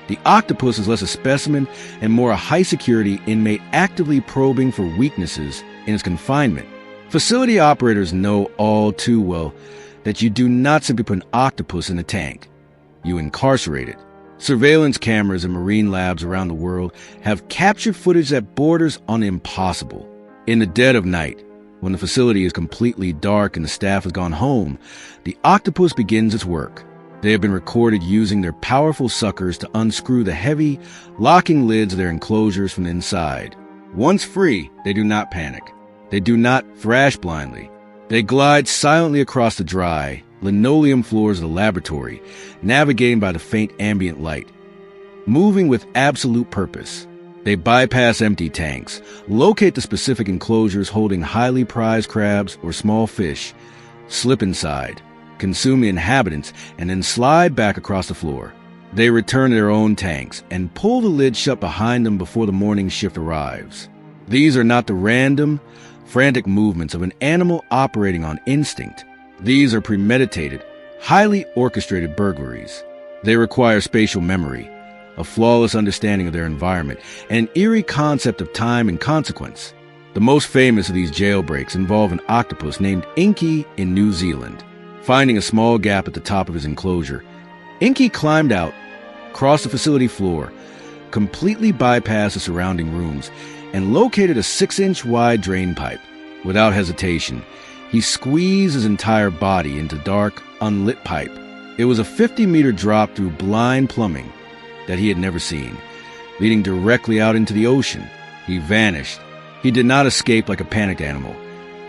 the octopus is less a specimen and more a high-security inmate actively probing for weaknesses in its confinement. Facility operators know all too well that you do not simply put an octopus in a tank. You incarcerate it. Surveillance cameras in marine labs around the world have captured footage that borders on the impossible. In the dead of night, when the facility is completely dark and the staff has gone home, the octopus begins its work. They have been recorded using their powerful suckers to unscrew the heavy, locking lids of their enclosures from the inside. Once free, they do not panic. They do not thrash blindly. They glide silently across the dry, linoleum floors of the laboratory, navigating by the faint ambient light, moving with absolute purpose. They bypass empty tanks, locate the specific enclosures holding highly prized crabs or small fish, slip inside, consume the inhabitants, and then slide back across the floor. They return to their own tanks and pull the lid shut behind them before the morning shift arrives. These are not the random, frantic movements of an animal operating on instinct. These are premeditated, highly orchestrated burglaries. They require spatial memory, a flawless understanding of their environment, and an eerie concept of time and consequence. The most famous of these jailbreaks involve an octopus named Inky in New Zealand. Finding a small gap at the top of his enclosure, Inky climbed out, crossed the facility floor, completely bypassed the surrounding rooms, and located a 6-inch wide drain pipe. Without hesitation, he squeezed his entire body into dark, unlit pipe. It was a 50-meter drop through blind plumbing that he had never seen. leading directly out into the ocean. He vanished. He did not escape like a panicked animal.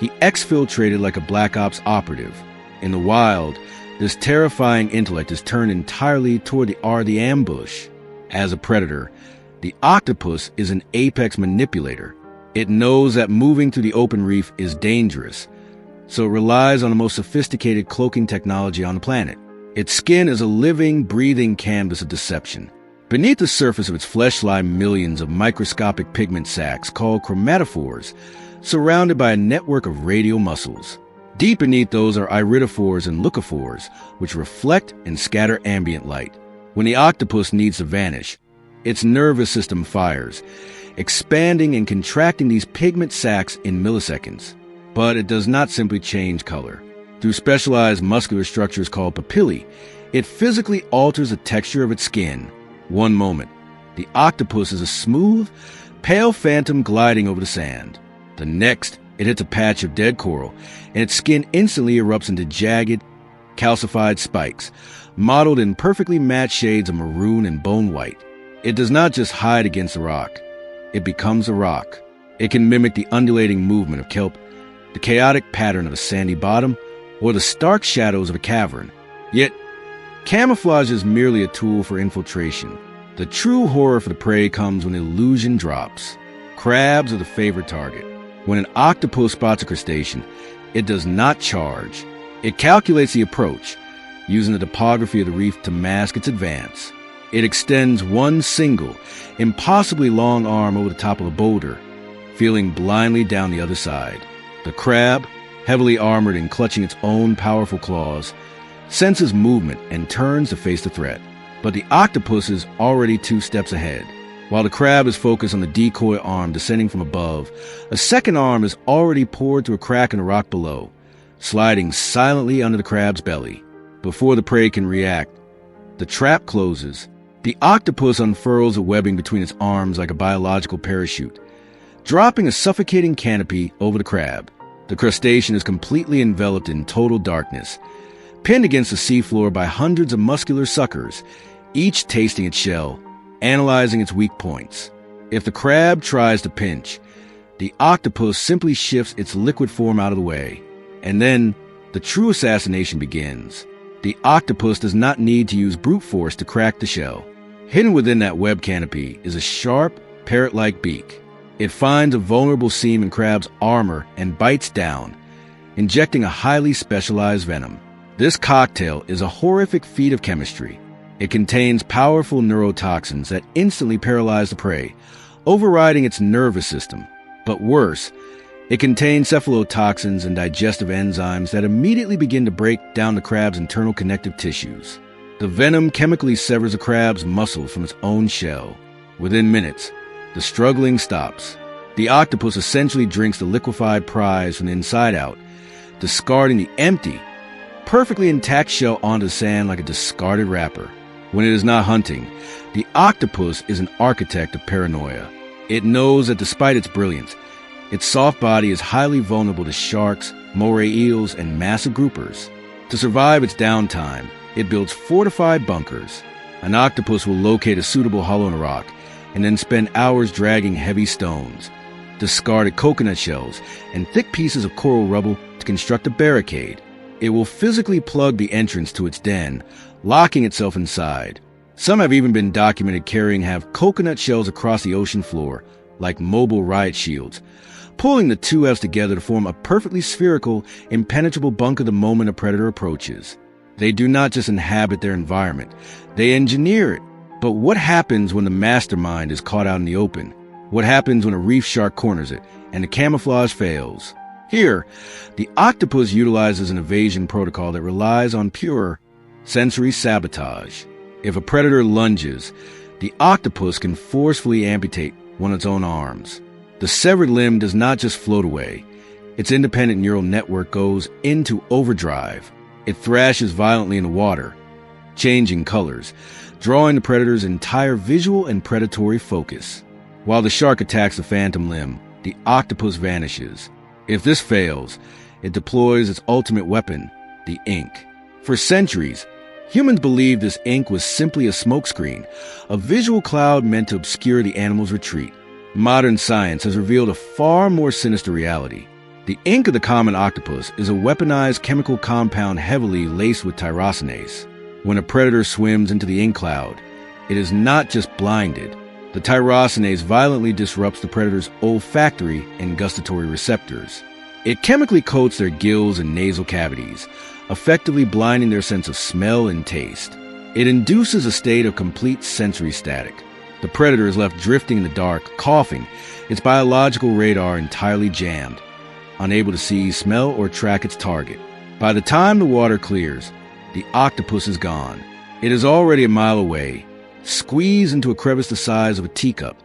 He exfiltrated like a Black Ops operative. In the wild, this terrifying intellect is turned entirely toward the ambush. As a predator, the octopus is an apex manipulator. It knows that moving through the open reef is dangerous, so it relies on the most sophisticated cloaking technology on the planet. Its skin is a living, breathing canvas of deception. Beneath the surface of its flesh lie millions of microscopic pigment sacs called chromatophores, surrounded by a network of radial muscles. Deep beneath those are iridophores and leucophores, which reflect and scatter ambient light. When the octopus needs to vanish, its nervous system fires, expanding and contracting these pigment sacs in milliseconds. But it does not simply change color. Through specialized muscular structures called papillae, it physically alters the texture of its skin. One moment, the octopus is a smooth, pale phantom gliding over the sand. The next, it hits a patch of dead coral, and its skin instantly erupts into jagged, calcified spikes, modeled in perfectly matched shades of maroon and bone white. It does not just hide against the rock. It becomes a rock. It can mimic the undulating movement of kelp, the chaotic pattern of a sandy bottom, or the stark shadows of a cavern. Yet, camouflage is merely a tool for infiltration. The true horror for the prey comes when the illusion drops. Crabs are the favorite target. When an octopus spots a crustacean, it does not charge. It calculates the approach, using the topography of the reef to mask its advance. It extends one single, impossibly long arm over the top of a boulder, feeling blindly down the other side. The crab, heavily armored and clutching its own powerful claws, senses movement and turns to face the threat. But the octopus is already 2 steps ahead. While the crab is focused on the decoy arm descending from above, a second arm is already poured through a crack in the rock below, sliding silently under the crab's belly. Before the prey can react, the trap closes. The octopus unfurls a webbing between its arms like a biological parachute, dropping a suffocating canopy over the crab. The crustacean is completely enveloped in total darkness, pinned against the seafloor by hundreds of muscular suckers, each tasting its shell, analyzing its weak points. If the crab tries to pinch, the octopus simply shifts its liquid form out of the way. And then, the true assassination begins. The octopus does not need to use brute force to crack the shell. Hidden within that web canopy is a sharp, parrot-like beak. It finds a vulnerable seam in crab's armor and bites down, injecting a highly specialized venom. This cocktail is a horrific feat of chemistry. It contains powerful neurotoxins that instantly paralyze the prey, overriding its nervous system. But worse, it contains cephalotoxins and digestive enzymes that immediately begin to break down the crab's internal connective tissues. The venom chemically severs the crab's muscles from its own shell. Within minutes, the struggling stops. The octopus essentially drinks the liquefied prize from the inside out, discarding the empty, perfectly intact shell onto the sand like a discarded wrapper. When it is not hunting, the octopus is an architect of paranoia. It knows that despite its brilliance, its soft body is highly vulnerable to sharks, moray eels, and massive groupers. To survive its downtime, it builds fortified bunkers. An octopus will locate a suitable hollow in a rock and then spend hours dragging heavy stones, discarded coconut shells, and thick pieces of coral rubble to construct a barricade. It will physically plug the entrance to its den, locking itself inside. Some have even been documented carrying coconut shells across the ocean floor, like mobile riot shields, pulling the 2 Fs together to form a perfectly spherical, impenetrable bunker the moment a predator approaches. They do not just inhabit their environment, they engineer it. But what happens when the mastermind is caught out in the open? What happens when a reef shark corners it and the camouflage fails? Here, the octopus utilizes an evasion protocol that relies on pure sensory sabotage. If a predator lunges, the octopus can forcefully amputate one of its own arms. The severed limb does not just float away. Its independent neural network goes into overdrive. It thrashes violently in the water, changing colors, drawing the predator's entire visual and predatory focus. While the shark attacks the phantom limb, the octopus vanishes. If this fails, it deploys its ultimate weapon, the ink. For centuries, Humans believed this ink was simply a smokescreen, a visual cloud meant to obscure the animal's retreat. Modern science has revealed a far more sinister reality. The ink of the common octopus is a weaponized chemical compound heavily laced with tyrosinase. When a predator swims into the ink cloud, it is not just blinded. The tyrosinase violently disrupts the predator's olfactory and gustatory receptors. It chemically coats their gills and nasal cavities, effectively blinding their sense of smell and taste. It induces a state of complete sensory static. The predator is left drifting in the dark, coughing, its biological radar entirely jammed, unable to see, smell, or track its target. By the time the water clears, the octopus is gone. It is already a mile away, squeezed into a crevice the size of a teacup,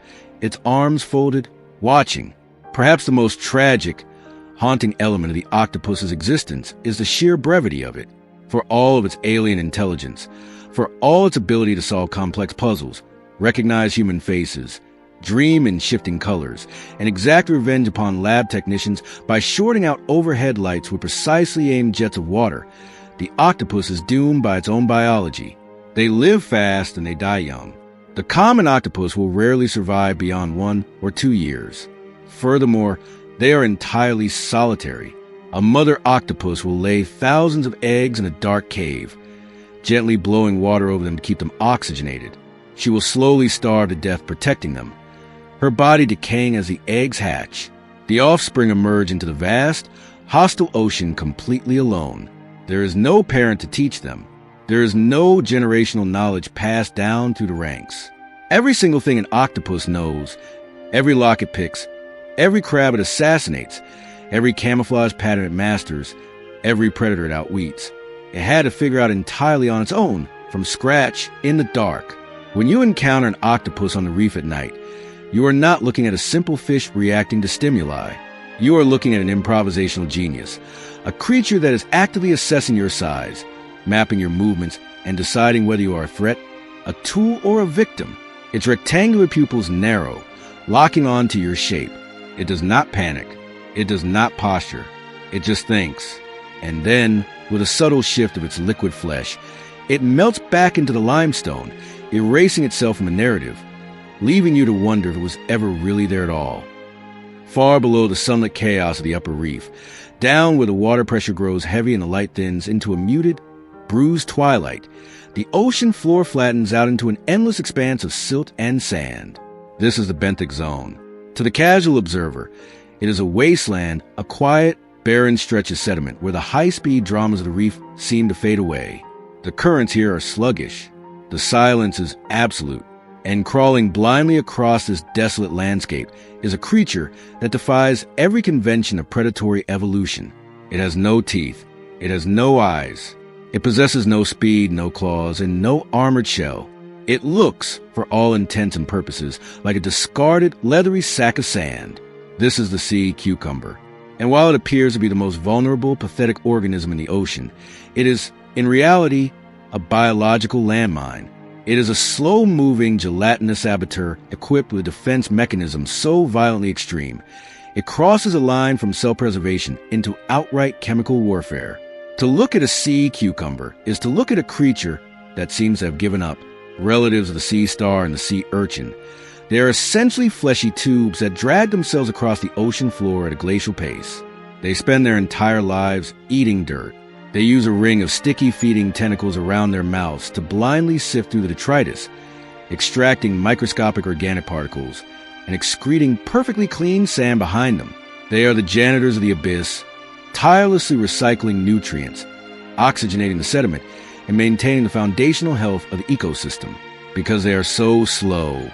its arms folded, watching. Perhaps the most tragic, haunting element of the octopus's existence is the sheer brevity of it. For all of its alien intelligence, for all its ability to solve complex puzzles, recognize human faces, dream in shifting colors, and exact revenge upon lab technicians by shorting out overhead lights with precisely aimed jets of water, the octopus is doomed by its own biology. They live fast and they die young. The common octopus will rarely survive beyond 1 or 2 years. Furthermore, they are entirely solitary. A mother octopus will lay thousands of eggs in a dark cave, gently blowing water over them to keep them oxygenated. She will slowly starve to death protecting them, her body decaying as the eggs hatch. The offspring emerge into the vast, hostile ocean completely alone. There is no parent to teach them. There is no generational knowledge passed down through the ranks. Every single thing an octopus knows, every lock it picks, every crab it assassinates, every camouflage pattern it masters, every predator it outwits, it had to figure out entirely on its own, from scratch, in the dark. When you encounter an octopus on the reef at night, you are not looking at a simple fish reacting to stimuli. You are looking at an improvisational genius, a creature that is actively assessing your size, mapping your movements, and deciding whether you are a threat, a tool, or a victim. Its rectangular pupils narrow, locking on to your shape. It does not panic. It does not posture. It just thinks. And then, with a subtle shift of its liquid flesh, it melts back into the limestone, erasing itself from the narrative, leaving you to wonder if it was ever really there at all. Far below the sunlit chaos of the upper reef, down where the water pressure grows heavy and the light thins into a muted, bruised twilight, the ocean floor flattens out into an endless expanse of silt and sand. This is the benthic zone. To the casual observer, it is a wasteland, a quiet, barren stretch of sediment where the high-speed dramas of the reef seem to fade away. The currents here are sluggish. The silence is absolute. And crawling blindly across this desolate landscape is a creature that defies every convention of predatory evolution. It has no teeth. It has no eyes. It possesses no speed, no claws, and no armored shell. It looks, for all intents and purposes, like a discarded, leathery sack of sand. This is the sea cucumber. And while it appears to be the most vulnerable, pathetic organism in the ocean, it is, in reality, a biological landmine. It is a slow-moving, gelatinous saboteur equipped with a defense mechanism so violently extreme, it crosses a line from self-preservation into outright chemical warfare. To look at a sea cucumber is to look at a creature that seems to have given up. Relatives of the sea star and the sea urchin, they are essentially fleshy tubes that drag themselves across the ocean floor at a glacial pace. They spend their entire lives eating dirt. They use a ring of sticky feeding tentacles around their mouths to blindly sift through the detritus, extracting microscopic organic particles and excreting perfectly clean sand behind them. They are the janitors of the abyss, tirelessly recycling nutrients, oxygenating the sediment, and maintaining the foundational health of the ecosystem. Because they are so slow,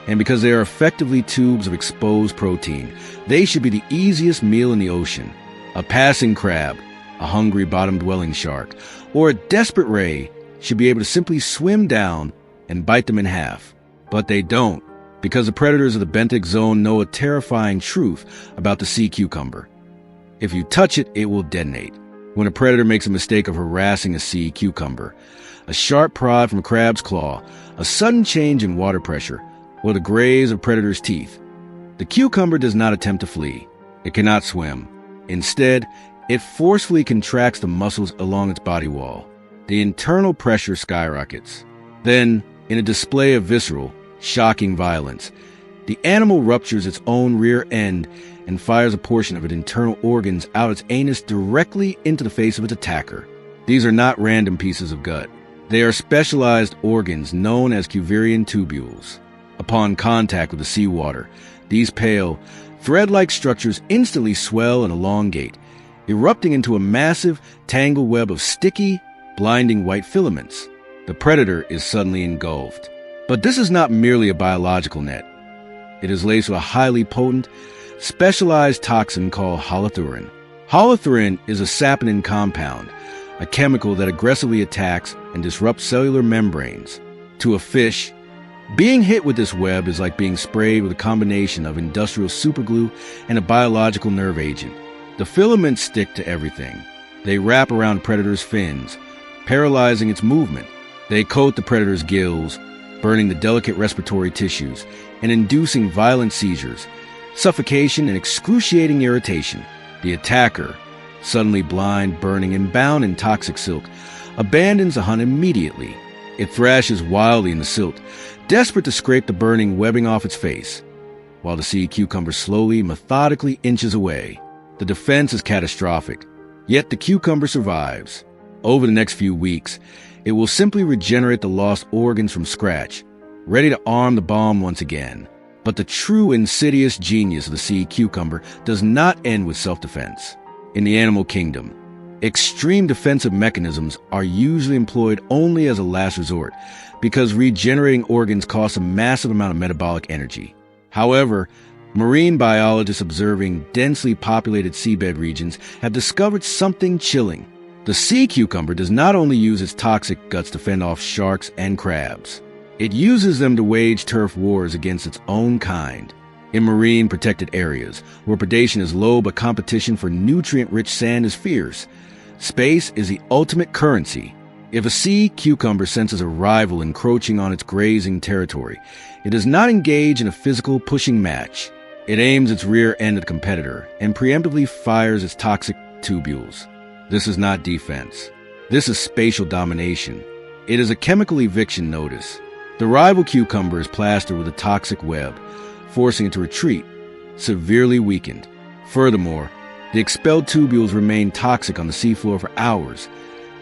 and because they are effectively tubes of exposed protein, they should be the easiest meal in the ocean. A passing crab, a hungry bottom-dwelling shark, or a desperate ray should be able to simply swim down and bite them in half. But they don't, because the predators of the benthic zone know a terrifying truth about the sea cucumber. If you touch it, it will detonate. When a predator makes a mistake of harassing a sea cucumber, a sharp prod from a crab's claw, a sudden change in water pressure, or the graze of predator's teeth, the cucumber does not attempt to flee. It cannot swim. Instead, it forcefully contracts the muscles along its body wall. the internal pressure skyrockets. Then, in a display of visceral, shocking violence, the animal ruptures its own rear end and fires a portion of its internal organs out its anus directly into the face of its attacker. These are not random pieces of gut. They are specialized organs known as Cuvierian tubules. Upon contact with the seawater, these pale, thread-like structures instantly swell and elongate, erupting into a massive, tangled web of sticky, blinding white filaments. The predator is suddenly engulfed. But this is not merely a biological net. It is laced with a highly potent, specialized toxin called holothurine. Holothurine is a saponin compound, a chemical that aggressively attacks and disrupts cellular membranes. To a fish, being hit with this web is like being sprayed with a combination of industrial superglue and a biological nerve agent. The filaments stick to everything. They wrap around predator's fins, paralyzing its movement. They coat the predator's gills, burning the delicate respiratory tissues and inducing violent seizures, suffocation, and excruciating irritation. The attacker, suddenly blind, burning, and bound in toxic silk, abandons the hunt immediately. It thrashes wildly in the silt, desperate to scrape the burning webbing off its face, while the sea cucumber slowly, methodically inches away. The defense is catastrophic, yet the cucumber survives. Over the next few weeks, it will simply regenerate the lost organs from scratch, ready to arm the bomb once again. But the true insidious genius of the sea cucumber does not end with self-defense. In the animal kingdom, extreme defensive mechanisms are usually employed only as a last resort because regenerating organs costs a massive amount of metabolic energy. However, marine biologists observing densely populated seabed regions have discovered something chilling. The sea cucumber does not only use its toxic guts to fend off sharks and crabs. It uses them to wage turf wars against its own kind. In marine protected areas, where predation is low but competition for nutrient-rich sand is fierce, space is the ultimate currency. If a sea cucumber senses a rival encroaching on its grazing territory, it does not engage in a physical pushing match. It aims its rear end at the competitor and preemptively fires its toxic tubules. This is not defense. This is spatial domination. It is a chemical eviction notice. The rival cucumber is plastered with a toxic web, forcing it to retreat, severely weakened. Furthermore, the expelled tubules remain toxic on the seafloor for hours,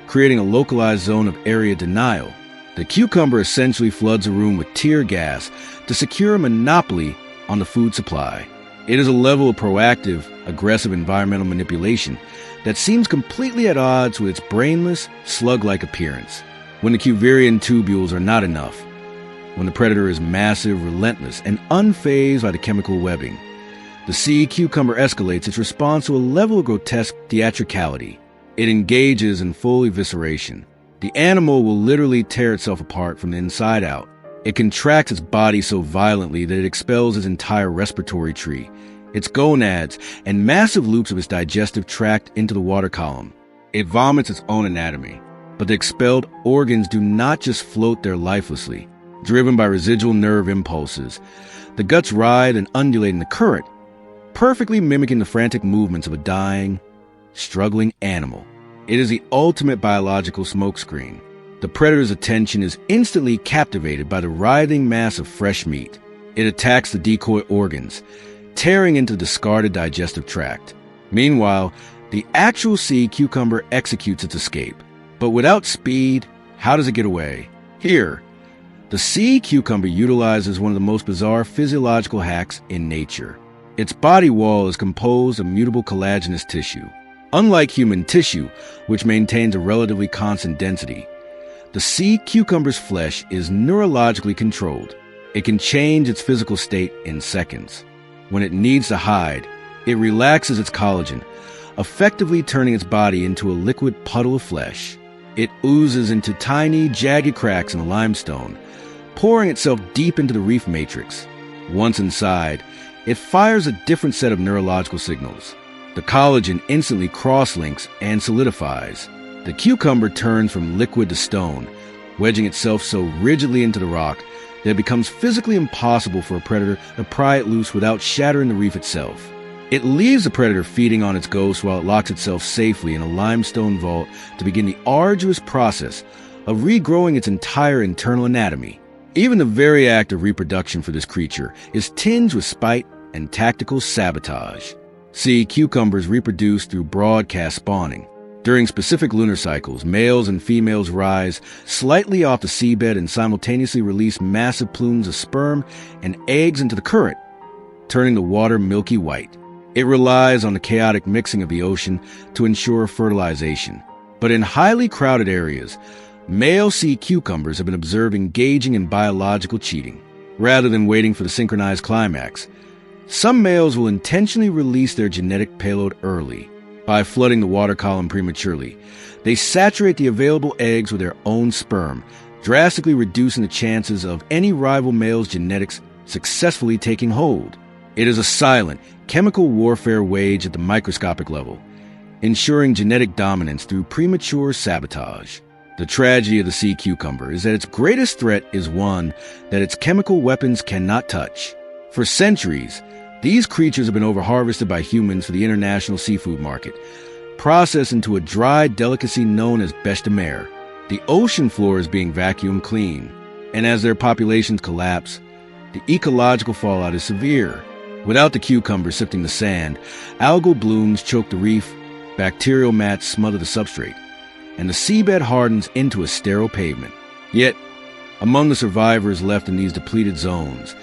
creating a localized zone of area denial. The cucumber essentially floods a room with tear gas to secure a monopoly on the food supply. It is a level of proactive, aggressive environmental manipulation that seems completely at odds with its brainless, slug-like appearance. When the Cuvierian tubules are not enough, when the predator is massive, relentless, and unfazed by the chemical webbing, the sea cucumber escalates its response to a level of grotesque theatricality. It engages in full evisceration. The animal will literally tear itself apart from the inside out. It contracts its body so violently that it expels its entire respiratory tree, its gonads, and massive loops of its digestive tract into the water column. It vomits its own anatomy. But the expelled organs do not just float there lifelessly. Driven by residual nerve impulses, the guts writhe and undulate in the current, perfectly mimicking the frantic movements of a dying, struggling animal. It is the ultimate biological smokescreen. The predator's attention is instantly captivated by the writhing mass of fresh meat. It attacks the decoy organs, tearing into the discarded digestive tract. Meanwhile, the actual sea cucumber executes its escape. But without speed, how does it get away? Here, the sea cucumber utilizes one of the most bizarre physiological hacks in nature. Its body wall is composed of mutable collagenous tissue. Unlike human tissue, which maintains a relatively constant density, the sea cucumber's flesh is neurologically controlled. It can change its physical state in seconds. When it needs to hide, it relaxes its collagen, effectively turning its body into a liquid puddle of flesh. It oozes into tiny, jagged cracks in the limestone, pouring itself deep into the reef matrix. Once inside, it fires a different set of neurological signals. The collagen instantly cross-links and solidifies. The cucumber turns from liquid to stone, wedging itself so rigidly into the rock that it becomes physically impossible for a predator to pry it loose without shattering the reef itself. It leaves the predator feeding on its ghost while it locks itself safely in a limestone vault to begin the arduous process of regrowing its entire internal anatomy. Even the very act of reproduction for this creature is tinged with spite and tactical sabotage. Sea cucumbers reproduce through broadcast spawning. During specific lunar cycles, males and females rise slightly off the seabed and simultaneously release massive plumes of sperm and eggs into the current, turning the water milky white. It relies on the chaotic mixing of the ocean to ensure fertilization. But in highly crowded areas, male sea cucumbers have been observed engaging in biological cheating. Rather than waiting for the synchronized climax, some males will intentionally release their genetic payload early. By flooding the water column prematurely, they saturate the available eggs with their own sperm, drastically reducing the chances of any rival male's genetics successfully taking hold. It is a silent, chemical warfare waged at the microscopic level, ensuring genetic dominance through premature sabotage. The tragedy of the sea cucumber is that its greatest threat is one that its chemical weapons cannot touch. For centuries, these creatures have been overharvested by humans for the international seafood market, processed into a dry delicacy known as bêche de mer. The ocean floor is being vacuumed clean, and as their populations collapse, the ecological fallout is severe. Without the cucumber sifting the sand, algal blooms choke the reef, bacterial mats smother the substrate, and the seabed hardens into a sterile pavement. Yet, among the survivors left in these depleted zones,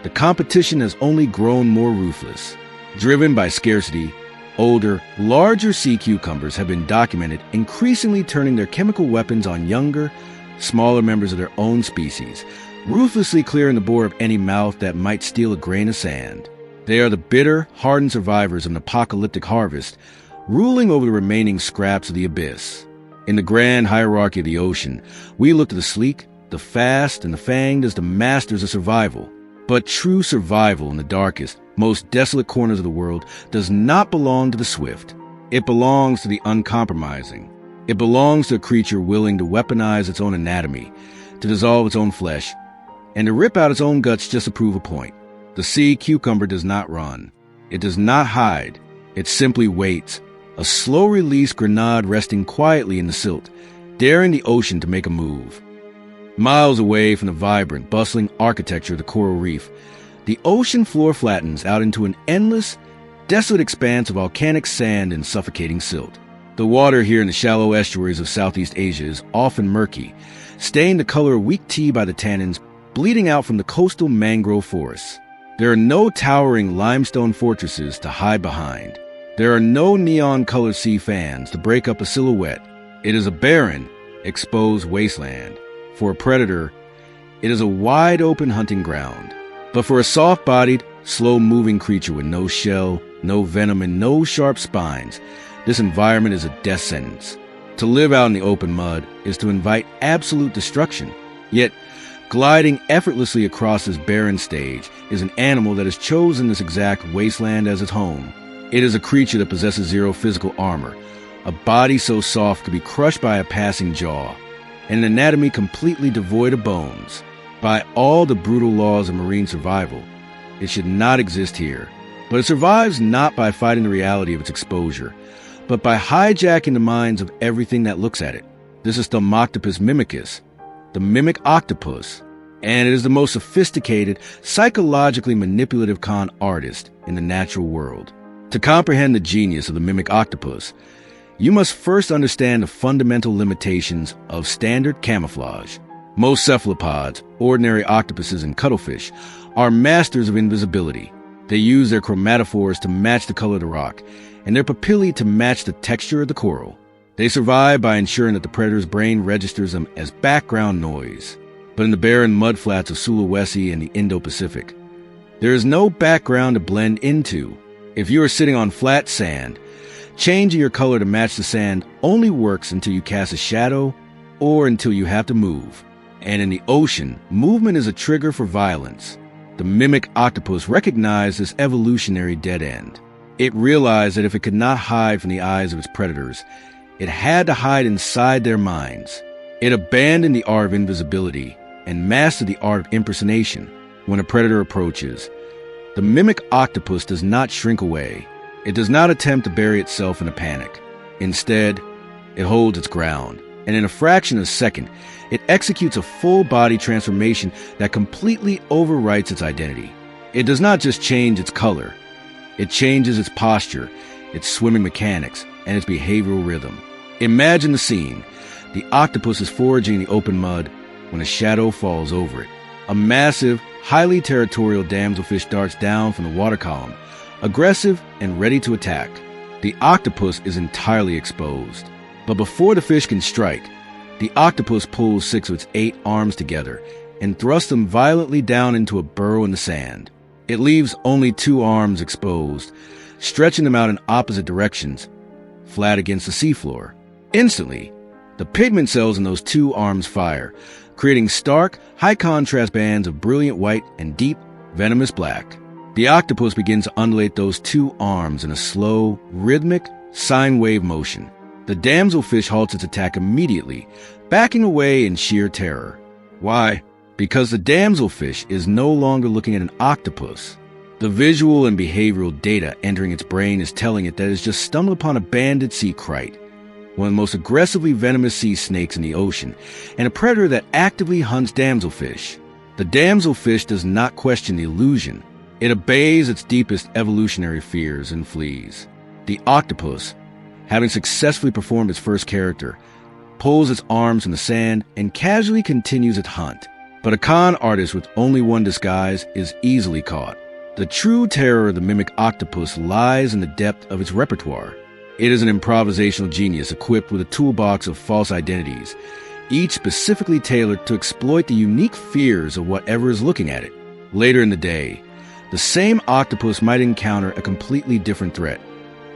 the competition has only grown more ruthless. Driven by scarcity, older, larger sea cucumbers have been documented increasingly turning their chemical weapons on younger, smaller members of their own species, ruthlessly clearing the bore of any mouth that might steal a grain of sand. They are the bitter, hardened survivors of an apocalyptic harvest, ruling over the remaining scraps of the abyss. In the grand hierarchy of the ocean, we look to the sleek, the fast, and the fanged as the masters of survival. But true survival in the darkest, most desolate corners of the world does not belong to the swift. It belongs to the uncompromising. It belongs to a creature willing to weaponize its own anatomy, to dissolve its own flesh, and to rip out its own guts just to prove a point. The sea cucumber does not run. It does not hide. It simply waits, a slow-release grenade resting quietly in the silt, daring the ocean to make a move. Miles away from the vibrant, bustling architecture of the coral reef, the ocean floor flattens out into an endless, desolate expanse of volcanic sand and suffocating silt. The water here in the shallow estuaries of Southeast Asia is often murky, stained the color of weak tea by the tannins bleeding out from the coastal mangrove forests. There are no towering limestone fortresses to hide behind. There are no neon-colored sea fans to break up a silhouette. It is a barren, exposed wasteland. For a predator, it is a wide-open hunting ground. But for a soft-bodied, slow-moving creature with no shell, no venom, and no sharp spines, this environment is a death sentence. To live out in the open mud is to invite absolute destruction. Yet, gliding effortlessly across this barren stage is an animal that has chosen this exact wasteland as its home. It is a creature that possesses zero physical armor, a body so soft could be crushed by a passing jaw, and an anatomy completely devoid of bones. By all the brutal laws of marine survival, it should not exist here. But it survives not by fighting the reality of its exposure, but by hijacking the minds of everything that looks at it. This is the Octopus mimicus, the mimic octopus, and it is the most sophisticated, psychologically manipulative con artist in the natural world. To comprehend the genius of the mimic octopus, you must first understand the fundamental limitations of standard camouflage. Most cephalopods, ordinary octopuses, and cuttlefish are masters of invisibility. They use their chromatophores to match the color of the rock, and their papillae to match the texture of the coral. They survive by ensuring that the predator's brain registers them as background noise. But in the barren mudflats of Sulawesi and the Indo-Pacific, there is no background to blend into. If you are sitting on flat sand, changing your color to match the sand only works until you cast a shadow or until you have to move. And in the ocean, movement is a trigger for violence. The mimic octopus recognized this evolutionary dead end. It realized that if it could not hide from the eyes of its predators, it had to hide inside their minds. It abandoned the art of invisibility and mastered the art of impersonation. When a predator approaches, The mimic octopus does not shrink away. It does not attempt to bury itself in a panic. Instead, it holds its ground, and in a fraction of a second, it executes a full-body transformation that completely overwrites its identity. It does not just change its color. It changes its posture, its swimming mechanics, and its behavioral rhythm. Imagine the scene. The octopus is foraging in the open mud when a shadow falls over it. A massive, highly territorial damselfish darts down from the water column, aggressive and ready to attack. The octopus is entirely exposed. But before the fish can strike, the octopus pulls 6 of its 8 arms together and thrusts them violently down into a burrow in the sand. It leaves only 2 arms exposed, stretching them out in opposite directions, flat against the seafloor. Instantly, the pigment cells in those 2 arms fire, creating stark, high-contrast bands of brilliant white and deep, venomous black. The octopus begins to undulate those 2 arms in a slow, rhythmic, sine wave motion. The damselfish halts its attack immediately, backing away in sheer terror. Why? Because the damselfish is no longer looking at an octopus. The visual and behavioral data entering its brain is telling it that it has just stumbled upon a banded sea kite, one of the most aggressively venomous sea snakes in the ocean, and a predator that actively hunts damselfish. The damselfish does not question the illusion. It obeys its deepest evolutionary fears and flees. The octopus, having successfully performed its first character, pulls its arms from the sand and casually continues its hunt. But a con artist with only one disguise is easily caught. The true terror of the mimic octopus lies in the depth of its repertoire. It is an improvisational genius equipped with a toolbox of false identities, each specifically tailored to exploit the unique fears of whatever is looking at it. Later in the day, the same octopus might encounter a completely different threat.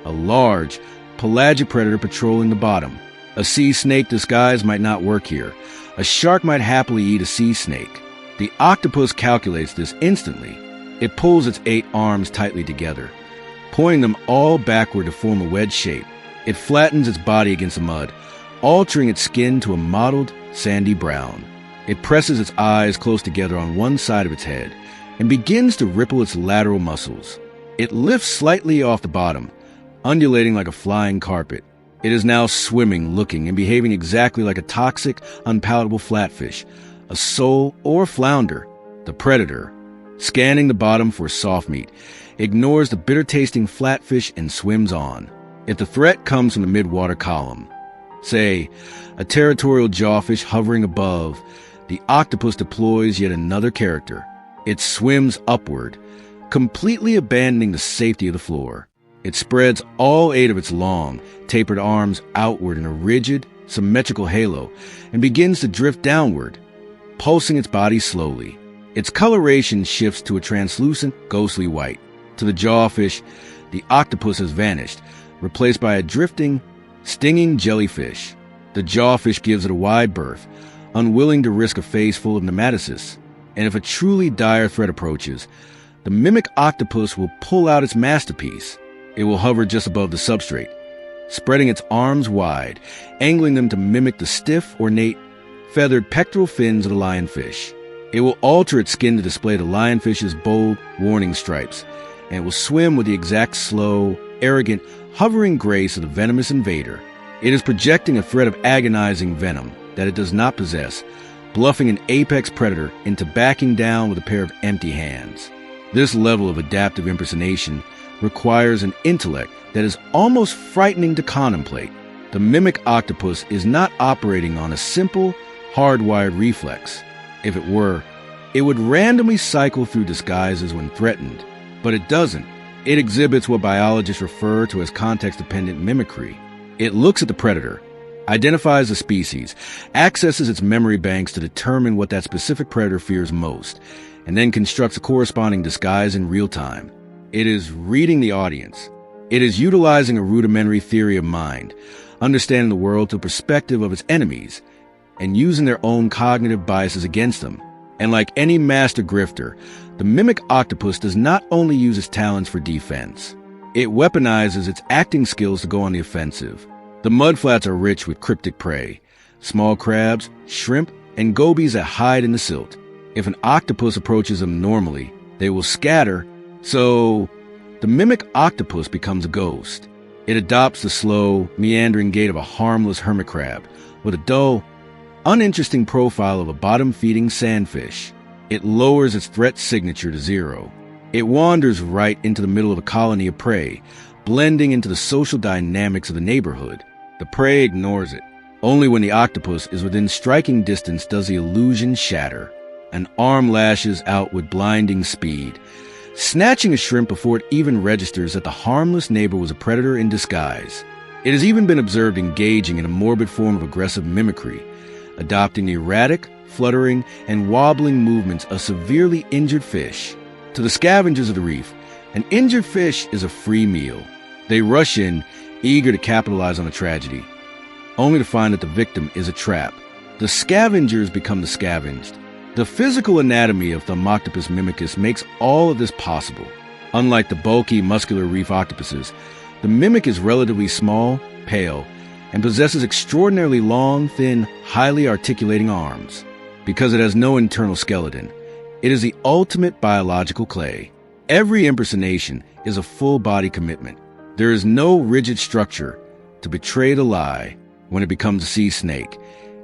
A large, pelagic predator patrolling the bottom. A sea snake disguise might not work here. A shark might happily eat a sea snake. The octopus calculates this instantly. It pulls its 8 arms tightly together, pointing them all backward to form a wedge shape. It flattens its body against the mud, altering its skin to a mottled, sandy brown. It presses its eyes close together on one side of its head and begins to ripple its lateral muscles. It lifts slightly off the bottom, undulating like a flying carpet. It is now swimming, looking, and behaving exactly like a toxic, unpalatable flatfish, a sole or flounder. The predator, scanning the bottom for soft meat, ignores the bitter-tasting flatfish and swims on. If the threat comes from the mid-water column, say, a territorial jawfish hovering above, the octopus deploys yet another character. It swims upward, completely abandoning the safety of the floor. It spreads all 8 of its long, tapered arms outward in a rigid, symmetrical halo and begins to drift downward, pulsing its body slowly. Its coloration shifts to a translucent, ghostly white. To the jawfish, the octopus has vanished, replaced by a drifting, stinging jellyfish. The jawfish gives it a wide berth, unwilling to risk a face full of nematocysts. And if a truly dire threat approaches, the mimic octopus will pull out its masterpiece. It will hover just above the substrate, spreading its arms wide, angling them to mimic the stiff, ornate, feathered pectoral fins of the lionfish. It will alter its skin to display the lionfish's bold, warning stripes, and it will swim with the exact slow, arrogant, hovering grace of the venomous invader. It is projecting a threat of agonizing venom that it does not possess, bluffing an apex predator into backing down with a pair of empty hands. This level of adaptive impersonation requires an intellect that is almost frightening to contemplate. The mimic octopus is not operating on a simple, hardwired reflex. If it were, it would randomly cycle through disguises when threatened. But it doesn't. It exhibits what biologists refer to as context-dependent mimicry. It looks at the predator, identifies the species, accesses its memory banks to determine what that specific predator fears most, and then constructs a corresponding disguise in real time. It is reading the audience. It is utilizing a rudimentary theory of mind, understanding the world through the perspective of its enemies, and using their own cognitive biases against them. And like any master grifter, the mimic octopus does not only use its talents for defense. It weaponizes its acting skills to go on the offensive. The mudflats are rich with cryptic prey, small crabs, shrimp, and gobies that hide in the silt. If an octopus approaches them normally, they will scatter So, the mimic octopus becomes a ghost. It adopts the slow, meandering gait of a harmless hermit crab, with a dull, uninteresting profile of a bottom-feeding sandfish. It lowers its threat signature to 0. It wanders right into the middle of a colony of prey, blending into the social dynamics of the neighborhood. The prey ignores it. Only when the octopus is within striking distance does the illusion shatter. An arm lashes out with blinding speed, snatching a shrimp before it even registers that the harmless neighbor was a predator in disguise. It has even been observed engaging in a morbid form of aggressive mimicry, adopting the erratic, fluttering, and wobbling movements of severely injured fish. To the scavengers of the reef, an injured fish is a free meal. They rush in, eager to capitalize on the tragedy, only to find that the victim is a trap. The scavengers become the scavenged. The physical anatomy of Thaumoctopus mimicus makes all of this possible. Unlike the bulky, muscular reef octopuses, the mimic is relatively small, pale, and possesses extraordinarily long, thin, highly articulating arms. Because it has no internal skeleton, it is the ultimate biological clay. Every impersonation is a full-body commitment. There is no rigid structure to betray the lie. When it becomes a sea snake,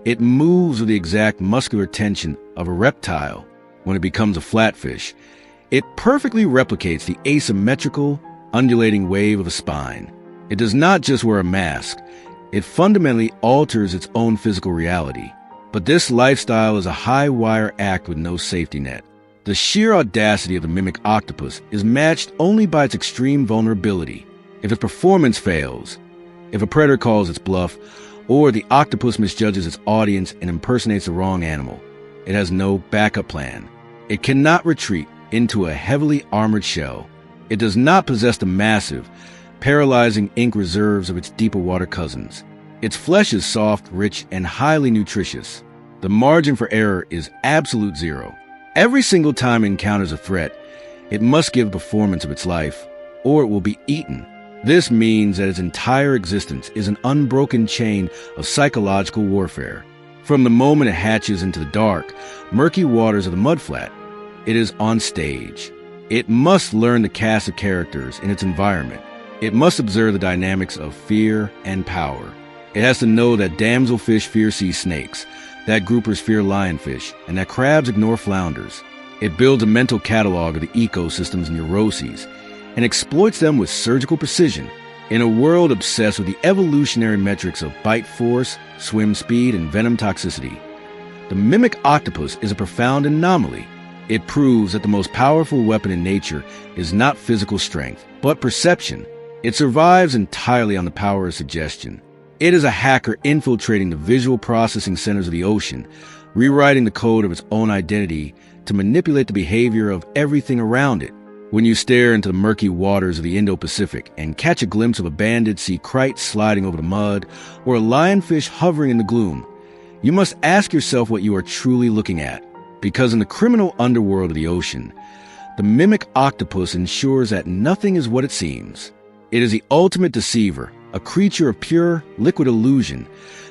it moves with the exact muscular tension of a reptile. When it becomes a flatfish, it perfectly replicates the asymmetrical, undulating wave of a spine. It does not just wear a mask, it fundamentally alters its own physical reality. But this lifestyle is a high-wire act with no safety net. The sheer audacity of the mimic octopus is matched only by its extreme vulnerability. If its performance fails, if a predator calls its bluff, or the octopus misjudges its audience and impersonates the wrong animal, it has no backup plan. It cannot retreat into a heavily armored shell. It does not possess the massive, paralyzing ink reserves of its deeper water cousins. Its flesh is soft, rich, and highly nutritious. The margin for error is absolute 0. Every single time it encounters a threat, it must give a performance of its life, or it will be eaten. This means that its entire existence is an unbroken chain of psychological warfare. From the moment it hatches into the dark, murky waters of the mudflat, it is on stage. It must learn the cast of characters in its environment. It must observe the dynamics of fear and power. It has to know that damselfish fear sea snakes, that groupers fear lionfish, and that crabs ignore flounders. It builds a mental catalog of the ecosystem's neuroses and exploits them with surgical precision. In a world obsessed with the evolutionary metrics of bite force, swim speed, and venom toxicity, the mimic octopus is a profound anomaly. It proves that the most powerful weapon in nature is not physical strength, but perception. It survives entirely on the power of suggestion. It is a hacker infiltrating the visual processing centers of the ocean, rewriting the code of its own identity to manipulate the behavior of everything around it. When you stare into the murky waters of the Indo-Pacific and catch a glimpse of a banded sea kite sliding over the mud or a lionfish hovering in the gloom, you must ask yourself what you are truly looking at. Because in the criminal underworld of the ocean, the mimic octopus ensures that nothing is what it seems. It is the ultimate deceiver, a creature of pure, liquid illusion,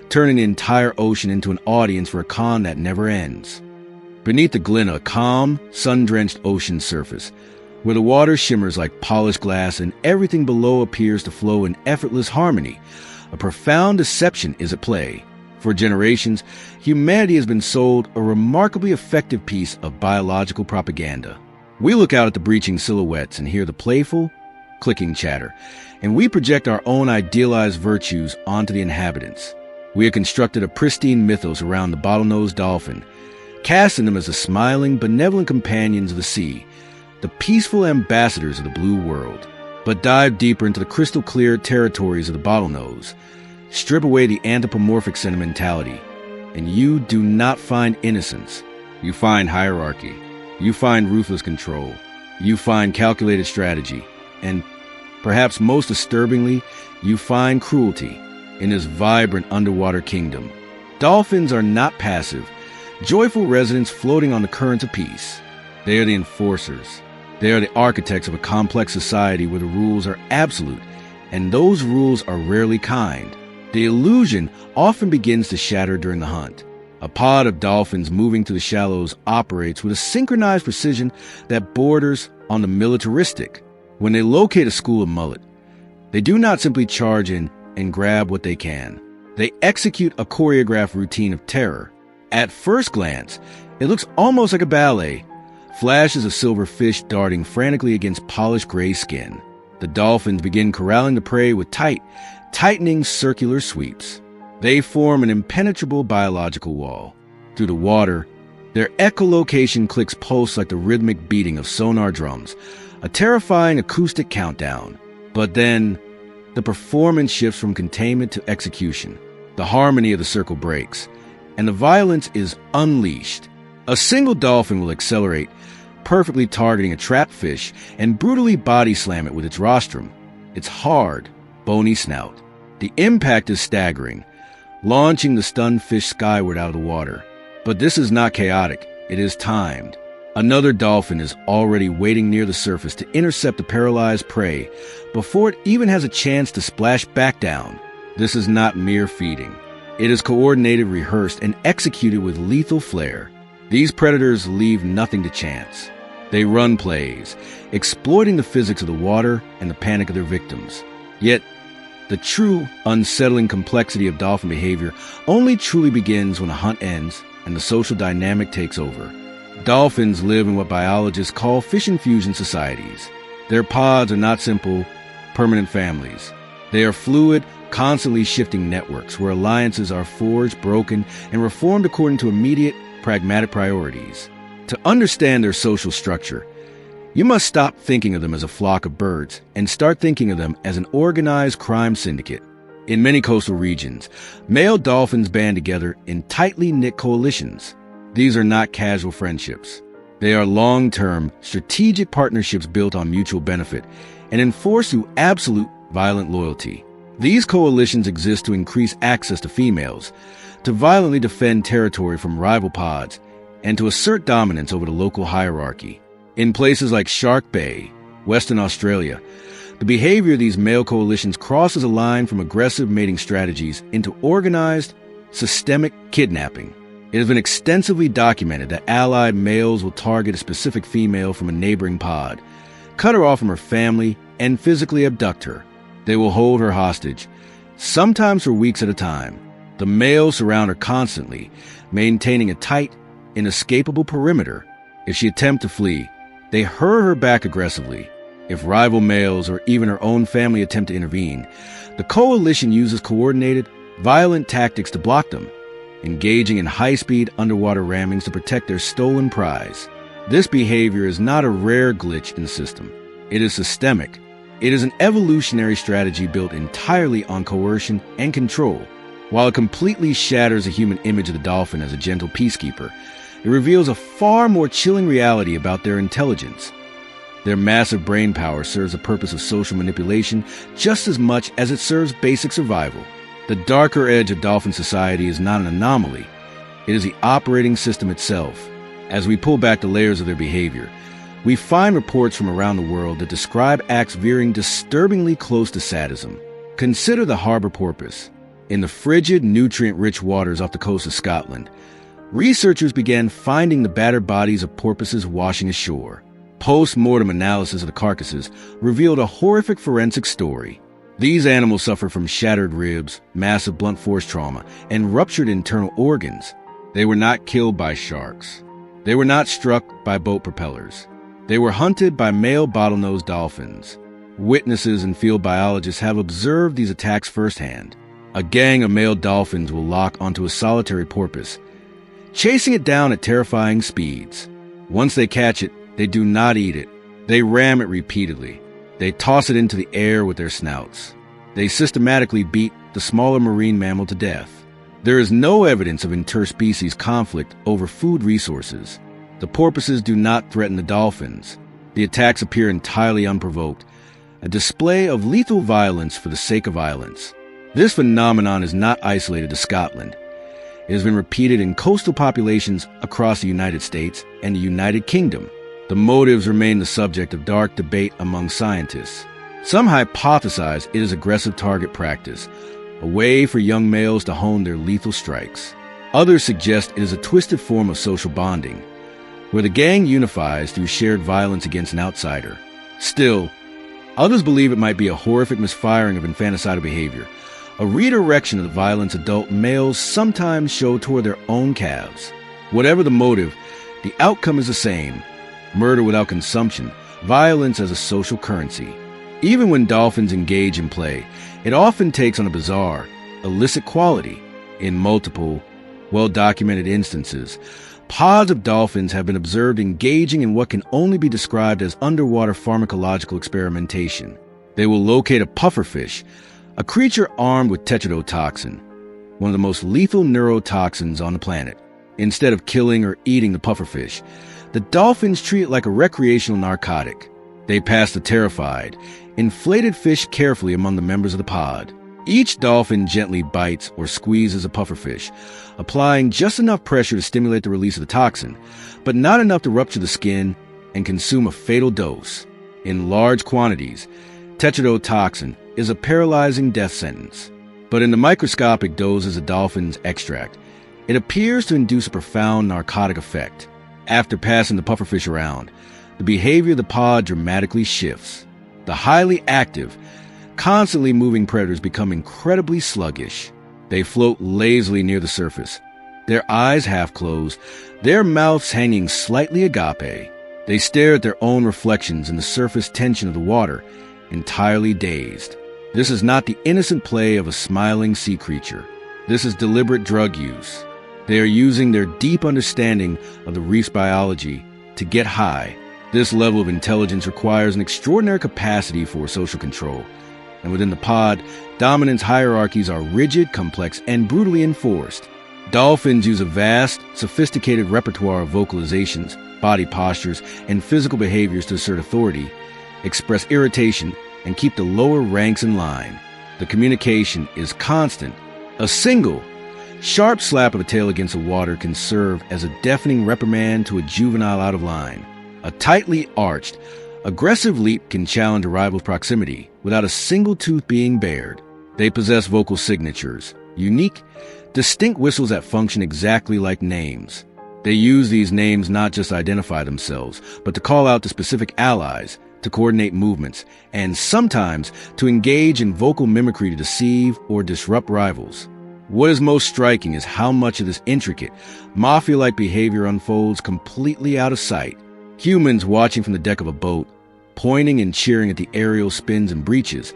turning the entire ocean into an audience for a con that never ends. Beneath the glen, a calm, sun-drenched ocean surface, where the water shimmers like polished glass and everything below appears to flow in effortless harmony, a profound deception is at play. For generations, humanity has been sold a remarkably effective piece of biological propaganda. We look out at the breaching silhouettes and hear the playful, clicking chatter, and we project our own idealized virtues onto the inhabitants. We have constructed a pristine mythos around the bottlenose dolphin, casting them as the smiling, benevolent companions of the sea, the peaceful ambassadors of the blue world. But dive deeper into the crystal-clear territories of the bottlenose, strip away the anthropomorphic sentimentality, and you do not find innocence. You find hierarchy. You find ruthless control. You find calculated strategy. And perhaps most disturbingly, you find cruelty in this vibrant underwater kingdom. Dolphins are not passive, joyful residents floating on the currents of peace. They are the enforcers. They are the architects of a complex society where the rules are absolute, and those rules are rarely kind. The illusion often begins to shatter during the hunt. A pod of dolphins moving through the shallows operates with a synchronized precision that borders on the militaristic. When they locate a school of mullet, they do not simply charge in and grab what they can. They execute a choreographed routine of terror. At first glance, it looks almost like a ballet. Flashes of silver fish darting frantically against polished gray skin. The dolphins begin corralling the prey with tightening circular sweeps. They form an impenetrable biological wall. Through the water, their echolocation clicks pulse like the rhythmic beating of sonar drums, a terrifying acoustic countdown. But then, the performance shifts from containment to execution. The harmony of the circle breaks, and the violence is unleashed. A single dolphin will accelerate, perfectly targeting a trapped fish, and brutally body slam it with its rostrum, its hard, bony snout. The impact is staggering, launching the stunned fish skyward out of the water. But this is not chaotic, it is timed. Another dolphin is already waiting near the surface to intercept the paralyzed prey before it even has a chance to splash back down. This is not mere feeding. It is coordinated, rehearsed, and executed with lethal flair. These predators leave nothing to chance. They run plays, exploiting the physics of the water and the panic of their victims. Yet, the true, unsettling complexity of dolphin behavior only truly begins when the hunt ends and the social dynamic takes over. Dolphins live in what biologists call fish infusion societies. Their pods are not simple, permanent families. They are fluid, constantly shifting networks where alliances are forged, broken, and reformed according to immediate, pragmatic priorities. To understand their social structure, you must stop thinking of them as a flock of birds and start thinking of them as an organized crime syndicate. In many coastal regions, male dolphins band together in tightly knit coalitions. These are not casual friendships. They are long-term, strategic partnerships built on mutual benefit and enforced through absolute violent loyalty. These coalitions exist to increase access to females, to violently defend territory from rival pods, and to assert dominance over the local hierarchy. In places like Shark Bay, Western Australia, the behavior of these male coalitions crosses a line from aggressive mating strategies into organized, systemic kidnapping. It has been extensively documented that allied males will target a specific female from a neighboring pod, cut her off from her family, and physically abduct her. They will hold her hostage, sometimes for weeks at a time. The males surround her constantly, maintaining a tight, inescapable perimeter. If she attempts to flee, they hurl her back aggressively. If rival males or even her own family attempt to intervene, the coalition uses coordinated, violent tactics to block them, engaging in high-speed underwater rammings to protect their stolen prize. This behavior is not a rare glitch in the system. It is systemic. It is an evolutionary strategy built entirely on coercion and control. While it completely shatters the human image of the dolphin as a gentle peacekeeper, it reveals a far more chilling reality about their intelligence. Their massive brain power serves the purpose of social manipulation just as much as it serves basic survival. The darker edge of dolphin society is not an anomaly. It is the operating system itself. As we pull back the layers of their behavior, we find reports from around the world that describe acts veering disturbingly close to sadism. Consider the harbor porpoise. In the frigid, nutrient-rich waters off the coast of Scotland, researchers began finding the battered bodies of porpoises washing ashore. Post-mortem analysis of the carcasses revealed a horrific forensic story. These animals suffer from shattered ribs, massive blunt force trauma, and ruptured internal organs. They were not killed by sharks. They were not struck by boat propellers. They were hunted by male bottlenose dolphins. Witnesses and field biologists have observed these attacks firsthand. A gang of male dolphins will lock onto a solitary porpoise, chasing it down at terrifying speeds. Once they catch it, they do not eat it. They ram it repeatedly. They toss it into the air with their snouts. They systematically beat the smaller marine mammal to death. There is no evidence of interspecies conflict over food resources. The porpoises do not threaten the dolphins. The attacks appear entirely unprovoked, a display of lethal violence for the sake of violence. This phenomenon is not isolated to Scotland. It has been repeated in coastal populations across the United States and the United Kingdom. The motives remain the subject of dark debate among scientists. Some hypothesize it is aggressive target practice, a way for young males to hone their lethal strikes. Others suggest it is a twisted form of social bonding, where the gang unifies through shared violence against an outsider. Still, others believe it might be a horrific misfiring of infanticidal behavior, a redirection of the violence adult males sometimes show toward their own calves. Whatever the motive, the outcome is the same: murder without consumption, violence as a social currency. Even when dolphins engage in play, it often takes on a bizarre, illicit quality. In multiple, well-documented instances, pods of dolphins have been observed engaging in what can only be described as underwater pharmacological experimentation. They will locate a pufferfish, a creature armed with tetrodotoxin, one of the most lethal neurotoxins on the planet. Instead of killing or eating the pufferfish, the dolphins treat it like a recreational narcotic. They pass the terrified, inflated fish carefully among the members of the pod. Each dolphin gently bites or squeezes a pufferfish, applying just enough pressure to stimulate the release of the toxin, but not enough to rupture the skin and consume a fatal dose. In large quantities, tetrodotoxin is a paralyzing death sentence. But in the microscopic doses of dolphin's extract, it appears to induce a profound narcotic effect. After passing the pufferfish around, the behavior of the pod dramatically shifts. The highly active, constantly moving predators become incredibly sluggish. They float lazily near the surface, their eyes half closed, their mouths hanging slightly agape. They stare at their own reflections in the surface tension of the water, entirely dazed. This is not the innocent play of a smiling sea creature. This is deliberate drug use. They are using their deep understanding of the reef's biology to get high. This level of intelligence requires an extraordinary capacity for social control. And within the pod, dominance hierarchies are rigid, complex, and brutally enforced. Dolphins use a vast, sophisticated repertoire of vocalizations, body postures, and physical behaviors to assert authority, express irritation, and keep the lower ranks in line. The communication is constant. A single, sharp slap of a tail against the water can serve as a deafening reprimand to a juvenile out of line. A tightly arched, aggressive leap can challenge a rival's proximity without a single tooth being bared. They possess vocal signatures, unique, distinct whistles that function exactly like names. They use these names not just to identify themselves, but to call out to specific allies, to coordinate movements, and sometimes to engage in vocal mimicry to deceive or disrupt rivals. What is most striking is how much of this intricate, mafia-like behavior unfolds completely out of sight. Humans watching from the deck of a boat, pointing and cheering at the aerial spins and breaches,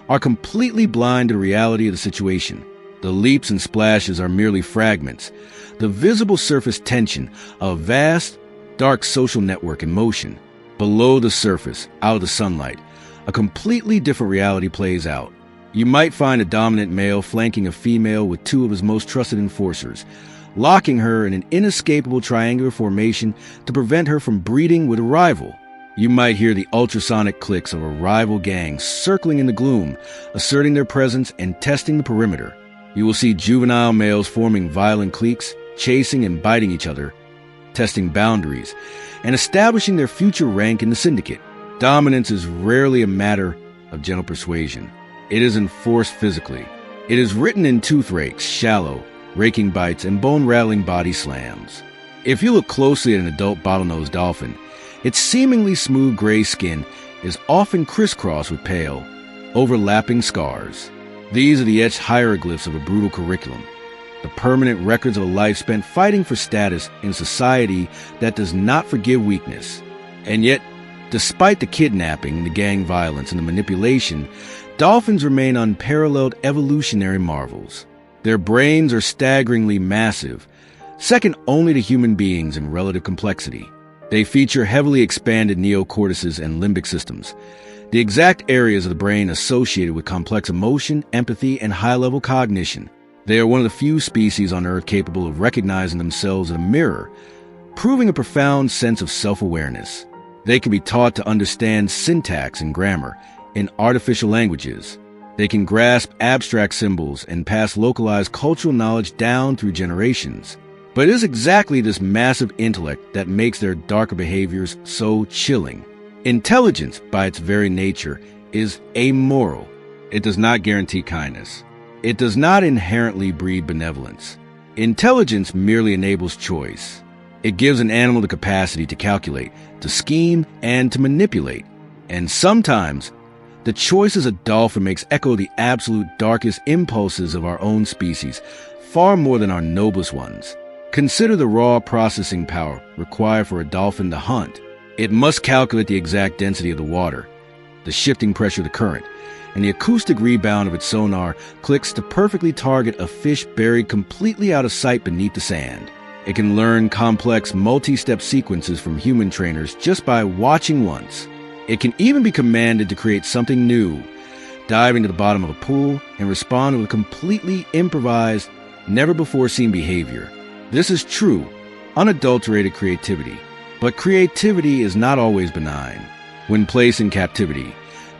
are completely blind to the reality of the situation. The leaps and splashes are merely fragments, the visible surface tension of a vast, dark social network in motion. Below the surface, out of the sunlight, a completely different reality plays out. You might find a dominant male flanking a female with two of his most trusted enforcers, locking her in an inescapable triangular formation to prevent her from breeding with a rival. You might hear the ultrasonic clicks of a rival gang circling in the gloom, asserting their presence and testing the perimeter. You will see juvenile males forming violent cliques, chasing and biting each other, testing boundaries, and establishing their future rank in the syndicate. Dominance is rarely a matter of gentle persuasion. It is enforced physically. It is written in tooth rakes, shallow, raking bites, and bone-rattling body slams. If you look closely at an adult bottlenose dolphin, its seemingly smooth gray skin is often crisscrossed with pale, overlapping scars. These are the etched hieroglyphs of a brutal curriculum, the permanent records of a life spent fighting for status in a society that does not forgive weakness. And yet, despite the kidnapping, the gang violence, and the manipulation, dolphins remain unparalleled evolutionary marvels. Their brains are staggeringly massive, second only to human beings in relative complexity. They feature heavily expanded neocortices and limbic systems, the exact areas of the brain associated with complex emotion, empathy, and high-level cognition. They are one of the few species on Earth capable of recognizing themselves in a mirror, proving a profound sense of self-awareness. They can be taught to understand syntax and grammar in artificial languages. They can grasp abstract symbols and pass localized cultural knowledge down through generations. But it is exactly this massive intellect that makes their darker behaviors so chilling. Intelligence, by its very nature, is amoral. It does not guarantee kindness. It does not inherently breed benevolence. Intelligence merely enables choice. It gives an animal the capacity to calculate, to scheme, and to manipulate. And sometimes, the choices a dolphin makes echo the absolute darkest impulses of our own species, far more than our noblest ones. Consider the raw processing power required for a dolphin to hunt. It must calculate the exact density of the water, the shifting pressure of the current, and the acoustic rebound of its sonar clicks to perfectly target a fish buried completely out of sight beneath the sand. It can learn complex multi-step sequences from human trainers just by watching once. It can even be commanded to create something new, dive into the bottom of a pool and respond to a completely improvised, never-before-seen behavior. This is true, unadulterated creativity. But creativity is not always benign. When placed in captivity,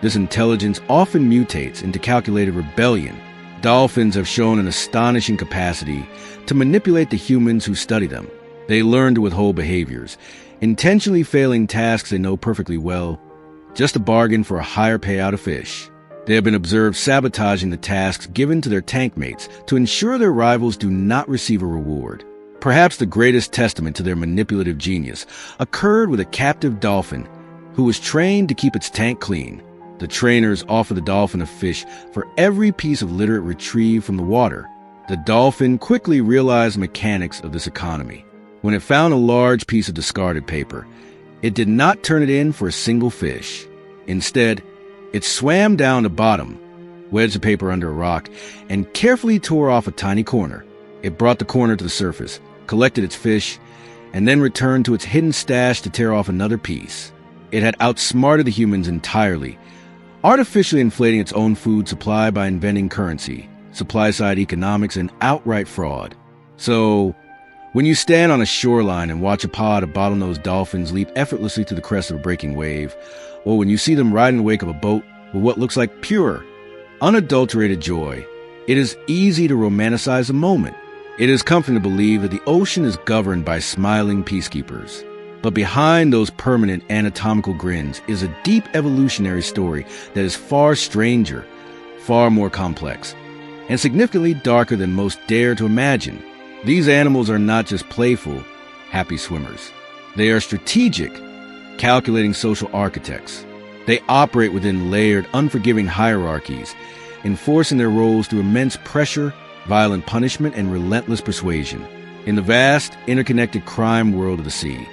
this intelligence often mutates into calculated rebellion. Dolphins have shown an astonishing capacity to manipulate the humans who study them. They learn to withhold behaviors, intentionally failing tasks they know perfectly well, just a bargain for a higher payout of fish. They have been observed sabotaging the tasks given to their tank mates to ensure their rivals do not receive a reward. Perhaps the greatest testament to their manipulative genius occurred with a captive dolphin who was trained to keep its tank clean. The trainers offer the dolphin a fish for every piece of litter it retrieved from the water. The dolphin quickly realized the mechanics of this economy. When it found a large piece of discarded paper, it did not turn it in for a single fish. Instead, it swam down the bottom, wedged the paper under a rock, and carefully tore off a tiny corner. It brought the corner to the surface, collected its fish, and then returned to its hidden stash to tear off another piece. It had outsmarted the humans entirely, artificially inflating its own food supply by inventing currency, supply-side economics, and outright fraud. So, when you stand on a shoreline and watch a pod of bottlenose dolphins leap effortlessly to the crest of a breaking wave, or when you see them ride in the wake of a boat with what looks like pure, unadulterated joy, it is easy to romanticize the moment. It is comforting to believe that the ocean is governed by smiling peacekeepers. But behind those permanent anatomical grins is a deep evolutionary story that is far stranger, far more complex, and significantly darker than most dare to imagine. These animals are not just playful, happy swimmers. They are strategic, calculating social architects. They operate within layered, unforgiving hierarchies, enforcing their roles through immense pressure, violent punishment, and relentless persuasion. In the vast, interconnected crime world of the sea,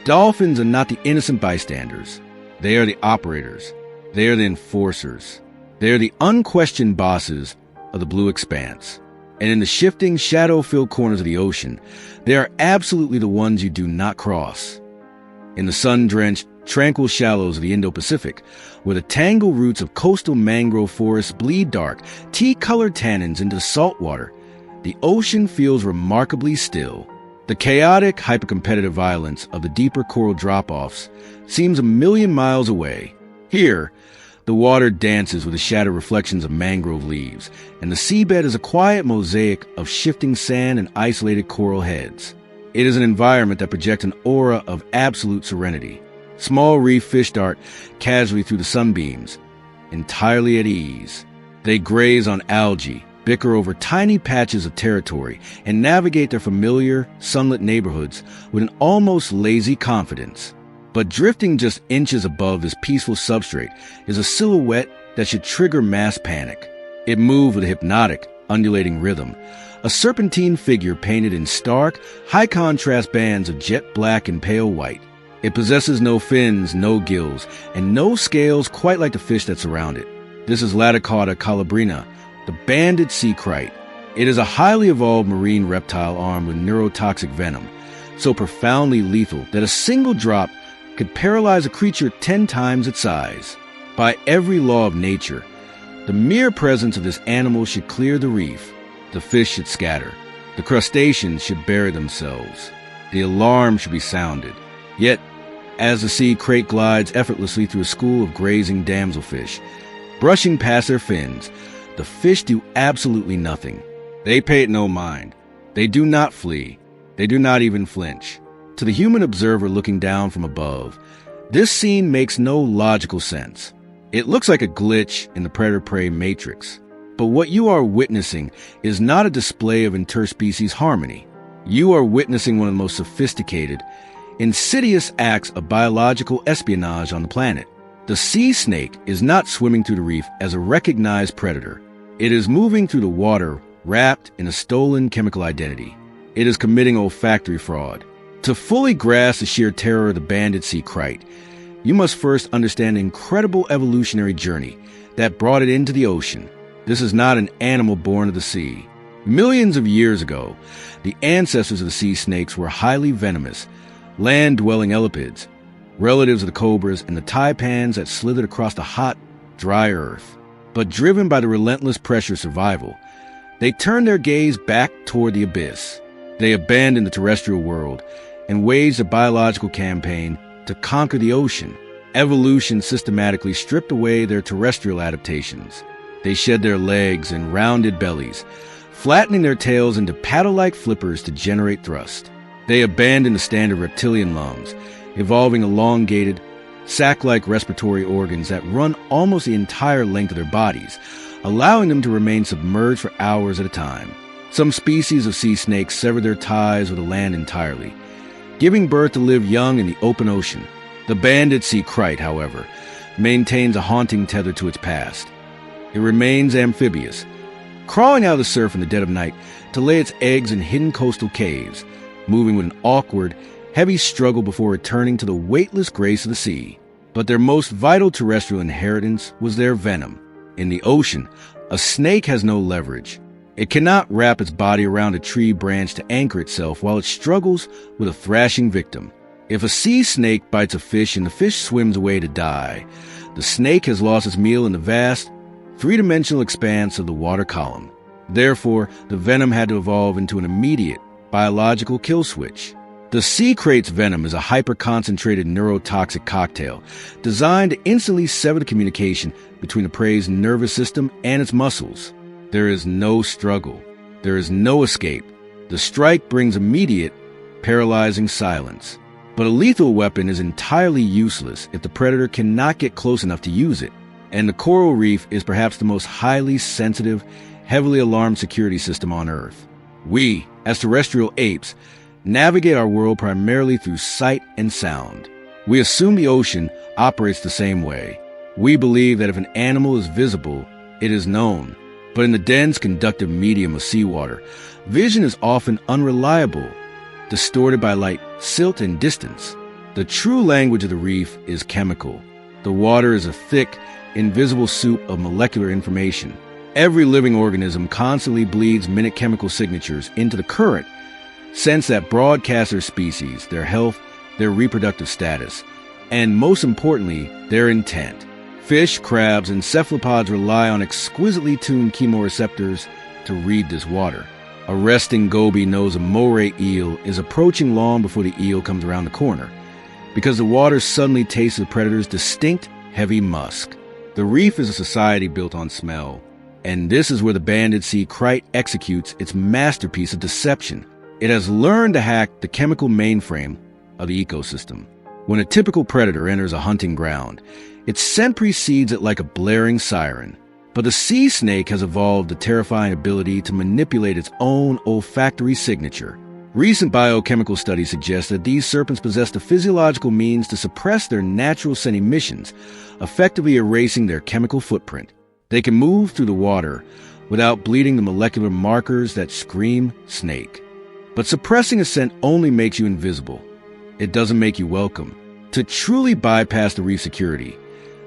dolphins are not the innocent bystanders. They are the operators. They are the enforcers. They are the unquestioned bosses of the blue expanse. And in the shifting, shadow-filled corners of the ocean, they are absolutely the ones you do not cross. In the sun-drenched, tranquil shallows of the Indo-Pacific, where the tangled roots of coastal mangrove forests bleed dark, tea-colored tannins into the salt water, the ocean feels remarkably still. The chaotic, hypercompetitive violence of the deeper coral drop-offs seems a million miles away. Here, the water dances with the shadowed reflections of mangrove leaves, and the seabed is a quiet mosaic of shifting sand and isolated coral heads. It is an environment that projects an aura of absolute serenity. Small reef fish dart casually through the sunbeams, entirely at ease. They graze on algae, bicker over tiny patches of territory, and navigate their familiar, sunlit neighborhoods with an almost lazy confidence. But drifting just inches above this peaceful substrate is a silhouette that should trigger mass panic. It moves with a hypnotic, undulating rhythm, a serpentine figure painted in stark, high-contrast bands of jet black and pale white. It possesses no fins, no gills, and no scales quite like the fish that surround it. This is Latticauda calabrina, the banded sea krite. It is a highly evolved marine reptile armed with neurotoxic venom, so profoundly lethal that a single drop could paralyze a creature 10 times its size. By every law of nature, the mere presence of this animal should clear the reef. The fish should scatter. The crustaceans should bury themselves. The alarm should be sounded. Yet, as the sea krite glides effortlessly through a school of grazing damselfish, brushing past their fins, the fish do absolutely nothing. They pay it no mind. They do not flee. They do not even flinch. To the human observer looking down from above, this scene makes no logical sense. It looks like a glitch in the predator-prey matrix. But what you are witnessing is not a display of interspecies harmony. You are witnessing one of the most sophisticated, insidious acts of biological espionage on the planet. The sea snake is not swimming through the reef as a recognized predator. It is moving through the water wrapped in a stolen chemical identity. It is committing olfactory fraud. To fully grasp the sheer terror of the banded sea krite, you must first understand the incredible evolutionary journey that brought it into the ocean. This is not an animal born of the sea. Millions of years ago, the ancestors of the sea snakes were highly venomous, land-dwelling elapids, relatives of the cobras and the taipans that slithered across the hot, dry earth. But driven by the relentless pressure of survival, they turned their gaze back toward the abyss. They abandoned the terrestrial world and waged a biological campaign to conquer the ocean. Evolution systematically stripped away their terrestrial adaptations. They shed their legs and rounded bellies, flattening their tails into paddle-like flippers to generate thrust. They abandoned the standard reptilian lungs, evolving elongated, sac-like respiratory organs that run almost the entire length of their bodies, allowing them to remain submerged for hours at a time. Some species of sea snakes sever their ties with the land entirely, giving birth to live young in the open ocean. The banded sea krite, however, maintains a haunting tether to its past. It remains amphibious, crawling out of the surf in the dead of night to lay its eggs in hidden coastal caves, moving with an awkward, heavy struggle before returning to the weightless grace of the sea. But their most vital terrestrial inheritance was their venom. In the ocean, a snake has no leverage. It cannot wrap its body around a tree branch to anchor itself while it struggles with a thrashing victim. If a sea snake bites a fish and the fish swims away to die, the snake has lost its meal in the vast, three-dimensional expanse of the water column. Therefore, the venom had to evolve into an immediate, biological kill switch. The sea krate's venom is a hyper-concentrated neurotoxic cocktail designed to instantly sever the communication between the prey's nervous system and its muscles. There is no struggle. There is no escape. The strike brings immediate, paralyzing silence. But a lethal weapon is entirely useless if the predator cannot get close enough to use it. And the coral reef is perhaps the most highly sensitive, heavily alarmed security system on Earth. We, as terrestrial apes, navigate our world primarily through sight and sound. We assume the ocean operates the same way. We believe that if an animal is visible, it is known. But in the dense conductive medium of seawater, vision is often unreliable, distorted by light, silt, and distance. The true language of the reef is chemical. The water is a thick, invisible soup of molecular information. Every living organism constantly bleeds minute chemical signatures into the current, sense that broadcast their species, their health, their reproductive status, and most importantly, their intent. Fish, crabs, and cephalopods rely on exquisitely tuned chemoreceptors to read this water. A resting goby knows a moray eel is approaching long before the eel comes around the corner, because the water suddenly tastes the predator's distinct, heavy musk. The reef is a society built on smell, and this is where the banded sea krite executes its masterpiece of deception. It has learned to hack the chemical mainframe of the ecosystem. When a typical predator enters a hunting ground, its scent precedes it like a blaring siren. But the sea snake has evolved the terrifying ability to manipulate its own olfactory signature. Recent biochemical studies suggest that these serpents possess the physiological means to suppress their natural scent emissions, effectively erasing their chemical footprint. They can move through the water without bleeding the molecular markers that scream snake. But suppressing a scent only makes you invisible. It doesn't make you welcome. To truly bypass the reef security,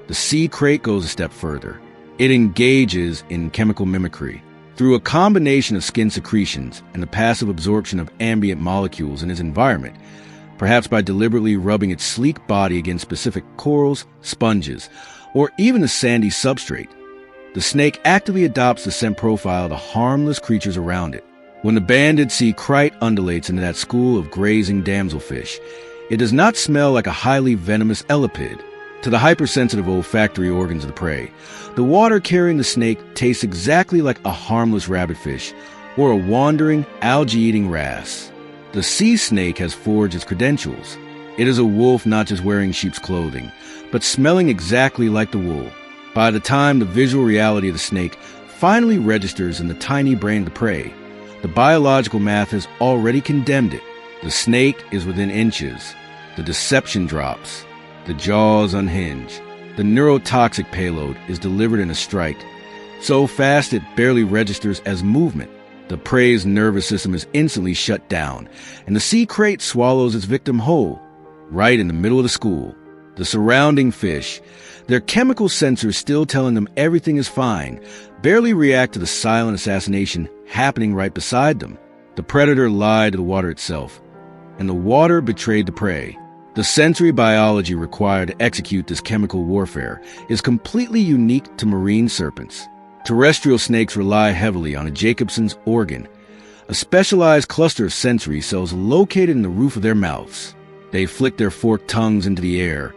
the sea krite goes a step further. It engages in chemical mimicry. Through a combination of skin secretions and the passive absorption of ambient molecules in its environment, perhaps by deliberately rubbing its sleek body against specific corals, sponges, or even a sandy substrate, the snake actively adopts the scent profile of the harmless creatures around it. When the banded sea krite undulates into that school of grazing damselfish, it does not smell like a highly venomous elapid. To the hypersensitive olfactory organs of the prey, the water carrying the snake tastes exactly like a harmless rabbitfish or a wandering, algae-eating wrasse. The sea snake has forged its credentials. It is a wolf not just wearing sheep's clothing, but smelling exactly like the wool. By the time the visual reality of the snake finally registers in the tiny brain of the prey, The biological math has already condemned it. The snake is within inches. The deception drops. The jaws unhinge. The neurotoxic payload is delivered in a strike, so fast it barely registers as movement. The prey's nervous system is instantly shut down, and the sea crate swallows its victim whole, right in the middle of the school. The surrounding fish, their chemical sensors still telling them everything is fine, barely react to the silent assassination happening right beside them. The predator lied to the water itself, and the water betrayed the prey. The sensory biology required to execute this chemical warfare is completely unique to marine serpents. Terrestrial snakes rely heavily on a Jacobson's organ, a specialized cluster of sensory cells located in the roof of their mouths. They flick their forked tongues into the air,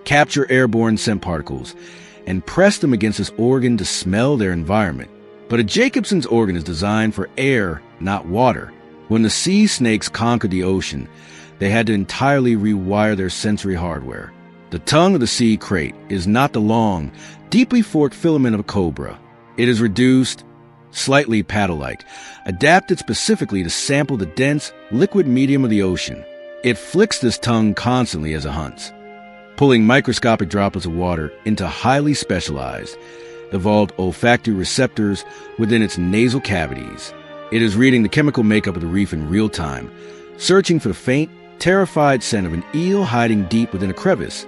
capture airborne scent particles, and press them against this organ to smell their environment. But a Jacobson's organ is designed for air, not water. When the sea snakes conquered the ocean, they had to entirely rewire their sensory hardware. The tongue of the sea crate is not the long, deeply forked filament of a cobra. It is reduced, slightly paddle-like, adapted specifically to sample the dense, liquid medium of the ocean. It flicks this tongue constantly as it hunts, pulling microscopic droplets of water into highly specialized, evolved olfactory receptors within its nasal cavities. It is reading the chemical makeup of the reef in real time, searching for the faint, terrified scent of an eel hiding deep within a crevice,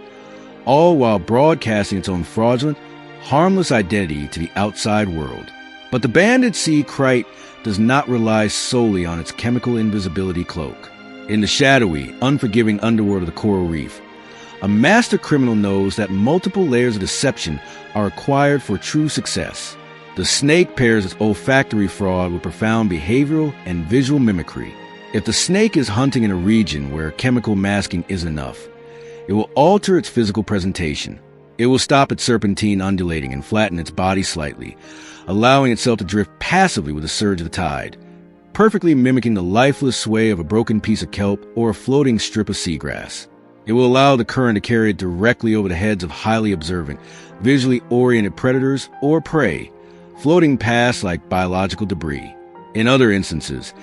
all while broadcasting its own fraudulent, harmless identity to the outside world. But the banded sea crate does not rely solely on its chemical invisibility cloak. In the shadowy, unforgiving underworld of the coral reef, a master criminal knows that multiple layers of deception are required for true success. The snake pairs its olfactory fraud with profound behavioral and visual mimicry. If the snake is hunting in a region where chemical masking isn't enough, it will alter its physical presentation. It will stop its serpentine undulating and flatten its body slightly, allowing itself to drift passively with the surge of the tide, perfectly mimicking the lifeless sway of a broken piece of kelp or a floating strip of seagrass. It will allow the current to carry it directly over the heads of highly observant, visually oriented predators or prey, floating past like biological debris. In other instances,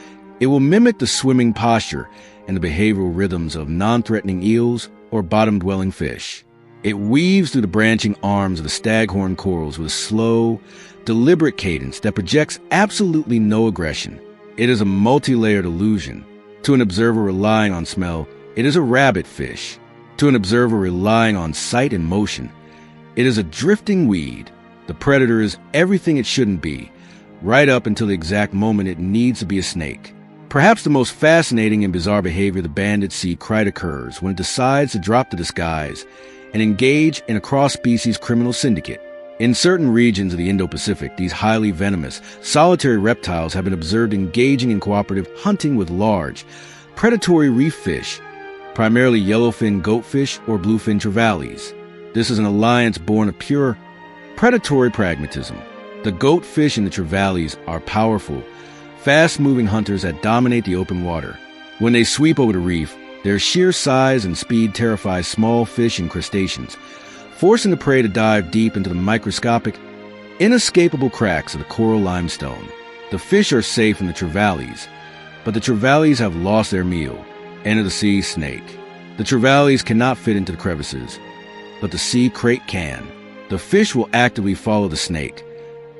it will mimic the swimming posture and the behavioral rhythms of non-threatening eels or bottom-dwelling fish. It weaves through the branching arms of the staghorn corals with a slow, deliberate cadence that projects absolutely no aggression. It is a multi-layered illusion. To an observer relying on smell, it is a rabbit fish. To an observer relying on sight and motion, it is a drifting weed. The predator is everything it shouldn't be, right up until the exact moment it needs to be a snake. Perhaps the most fascinating and bizarre behavior of the banded sea crate occurs when it decides to drop the disguise and engage in a cross-species criminal syndicate. In certain regions of the Indo-Pacific, these highly venomous, solitary reptiles have been observed engaging in cooperative hunting with large, predatory reef fish, primarily yellowfin goatfish or bluefin trevallies. This is an alliance born of pure, predatory pragmatism. The goatfish and the trevallies are powerful, fast-moving hunters that dominate the open water. When they sweep over the reef, their sheer size and speed terrifies small fish and crustaceans, forcing the prey to dive deep into the microscopic, inescapable cracks of the coral limestone. The fish are safe in the trevallies, but the trevallies have lost their meal. Enter the sea snake. The trevallies cannot fit into the crevices, but the sea crate can. The fish will actively follow the snake,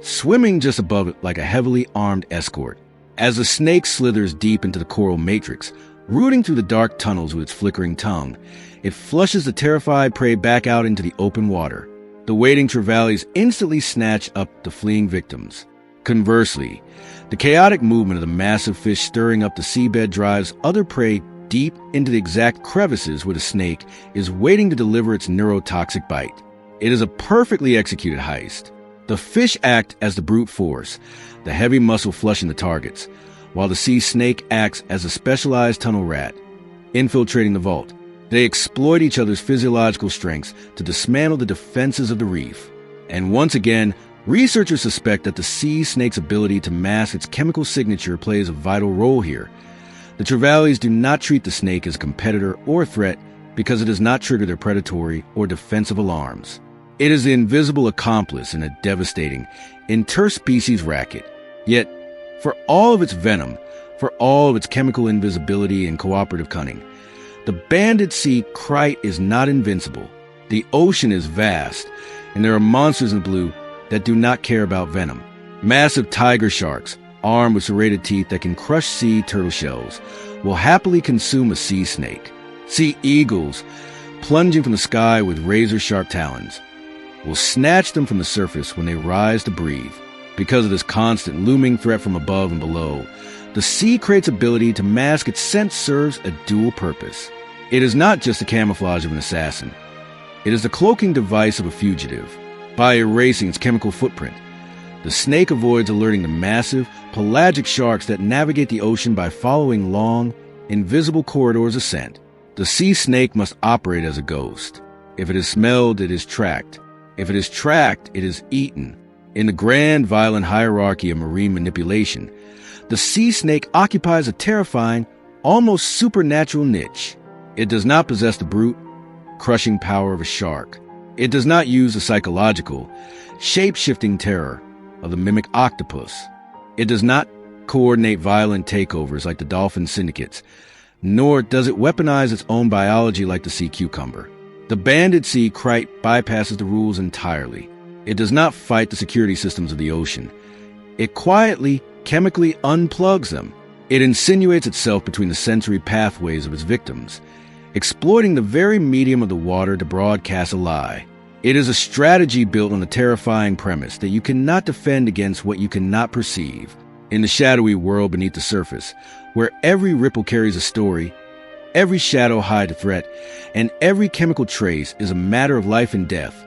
swimming just above it like a heavily armed escort. As the snake slithers deep into the coral matrix, rooting through the dark tunnels with its flickering tongue, it flushes the terrified prey back out into the open water. The waiting trevallies instantly snatch up the fleeing victims. Conversely, the chaotic movement of the massive fish stirring up the seabed drives other prey deep into the exact crevices where the snake is waiting to deliver its neurotoxic bite. It is a perfectly executed heist. The fish act as the brute force, the heavy muscle flushing the targets, while the sea snake acts as a specialized tunnel rat, infiltrating the vault. They exploit each other's physiological strengths to dismantle the defenses of the reef. And once again, researchers suspect that the sea snake's ability to mask its chemical signature plays a vital role here. The trevallies do not treat the snake as a competitor or a threat because it does not trigger their predatory or defensive alarms. It is the invisible accomplice in a devastating, interspecies racket. Yet, For all of its venom, for all of its chemical invisibility and cooperative cunning, the banded sea krite is not invincible. The ocean is vast, and there are monsters in blue that do not care about venom. Massive tiger sharks, armed with serrated teeth that can crush sea turtle shells, will happily consume a sea snake. Sea eagles, plunging from the sky with razor-sharp talons, will snatch them from the surface when they rise to breathe. Because of this constant looming threat from above and below, the sea krate's ability to mask its scent serves a dual purpose. It is not just the camouflage of an assassin. It is the cloaking device of a fugitive. By erasing its chemical footprint, the snake avoids alerting the massive, pelagic sharks that navigate the ocean by following long, invisible corridors of scent. The sea snake must operate as a ghost. If it is smelled, it is tracked. If it is tracked, it is eaten. In the grand, violent hierarchy of marine manipulation, the sea snake occupies a terrifying, almost supernatural niche. It does not possess the brute, crushing power of a shark. It does not use the psychological, shape-shifting terror of the mimic octopus. It does not coordinate violent takeovers like the dolphin syndicates, nor does it weaponize its own biology like the sea cucumber. The banded sea krite bypasses the rules entirely. It does not fight the security systems of the ocean. It quietly, chemically unplugs them. It insinuates itself between the sensory pathways of its victims, exploiting the very medium of the water to broadcast a lie. It is a strategy built on the terrifying premise that you cannot defend against what you cannot perceive. In the shadowy world beneath the surface, where every ripple carries a story, every shadow hides a threat, and every chemical trace is a matter of life and death,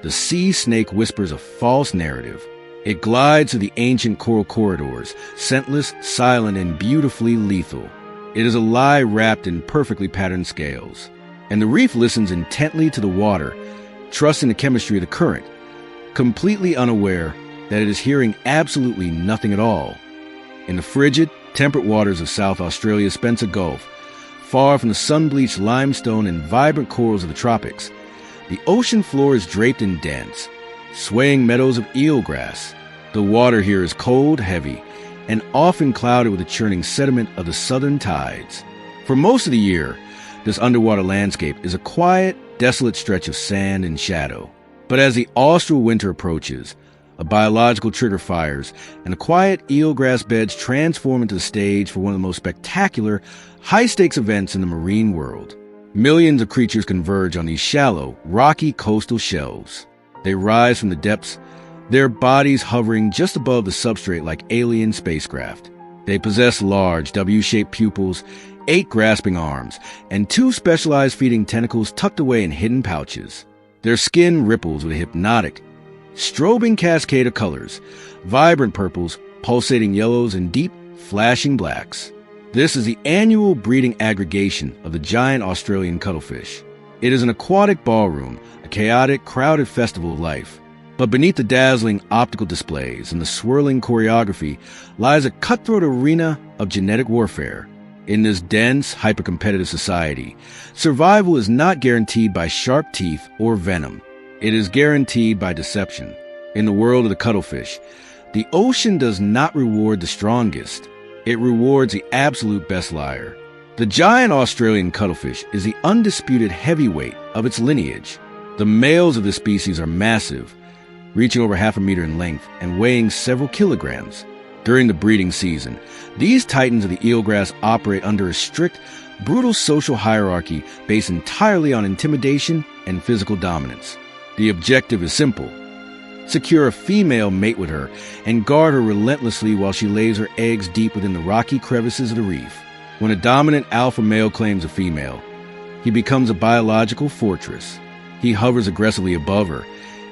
the sea snake whispers a false narrative. It glides through the ancient coral corridors, scentless, silent, and beautifully lethal. It is a lie wrapped in perfectly patterned scales. And the reef listens intently to the water, trusting the chemistry of the current, completely unaware that it is hearing absolutely nothing at all. In the frigid, temperate waters of South Australia's Spencer Gulf, far from the sun-bleached limestone and vibrant corals of the tropics, the ocean floor is draped in dense, swaying meadows of eelgrass. The water here is cold, heavy, and often clouded with the churning sediment of the southern tides. For most of the year, this underwater landscape is a quiet, desolate stretch of sand and shadow. But as the austral winter approaches, a biological trigger fires, and the quiet eelgrass beds transform into the stage for one of the most spectacular, high-stakes events in the marine world. Millions of creatures converge on these shallow, rocky coastal shelves. They rise from the depths, their bodies hovering just above the substrate like alien spacecraft. They possess large, W-shaped pupils, 8 grasping arms, and 2 specialized feeding tentacles tucked away in hidden pouches. Their skin ripples with a hypnotic, strobing cascade of colors, vibrant purples, pulsating yellows, and deep, flashing blacks. This is the annual breeding aggregation of the giant Australian cuttlefish. It is an aquatic ballroom, a chaotic, crowded festival of life. But beneath the dazzling optical displays and the swirling choreography lies a cutthroat arena of genetic warfare. In this dense, hyper-competitive society, survival is not guaranteed by sharp teeth or venom. It is guaranteed by deception. In the world of the cuttlefish, the ocean does not reward the strongest. It rewards the absolute best liar. The giant Australian cuttlefish is the undisputed heavyweight of its lineage. The males of this species are massive, reaching over half a meter in length and weighing several kilograms. During the breeding season, these titans of the eelgrass operate under a strict, brutal social hierarchy based entirely on intimidation and physical dominance. The objective is simple: secure a female mate with her and guard her relentlessly while she lays her eggs deep within the rocky crevices of the reef. When a dominant alpha male claims a female, he becomes a biological fortress. He hovers aggressively above her,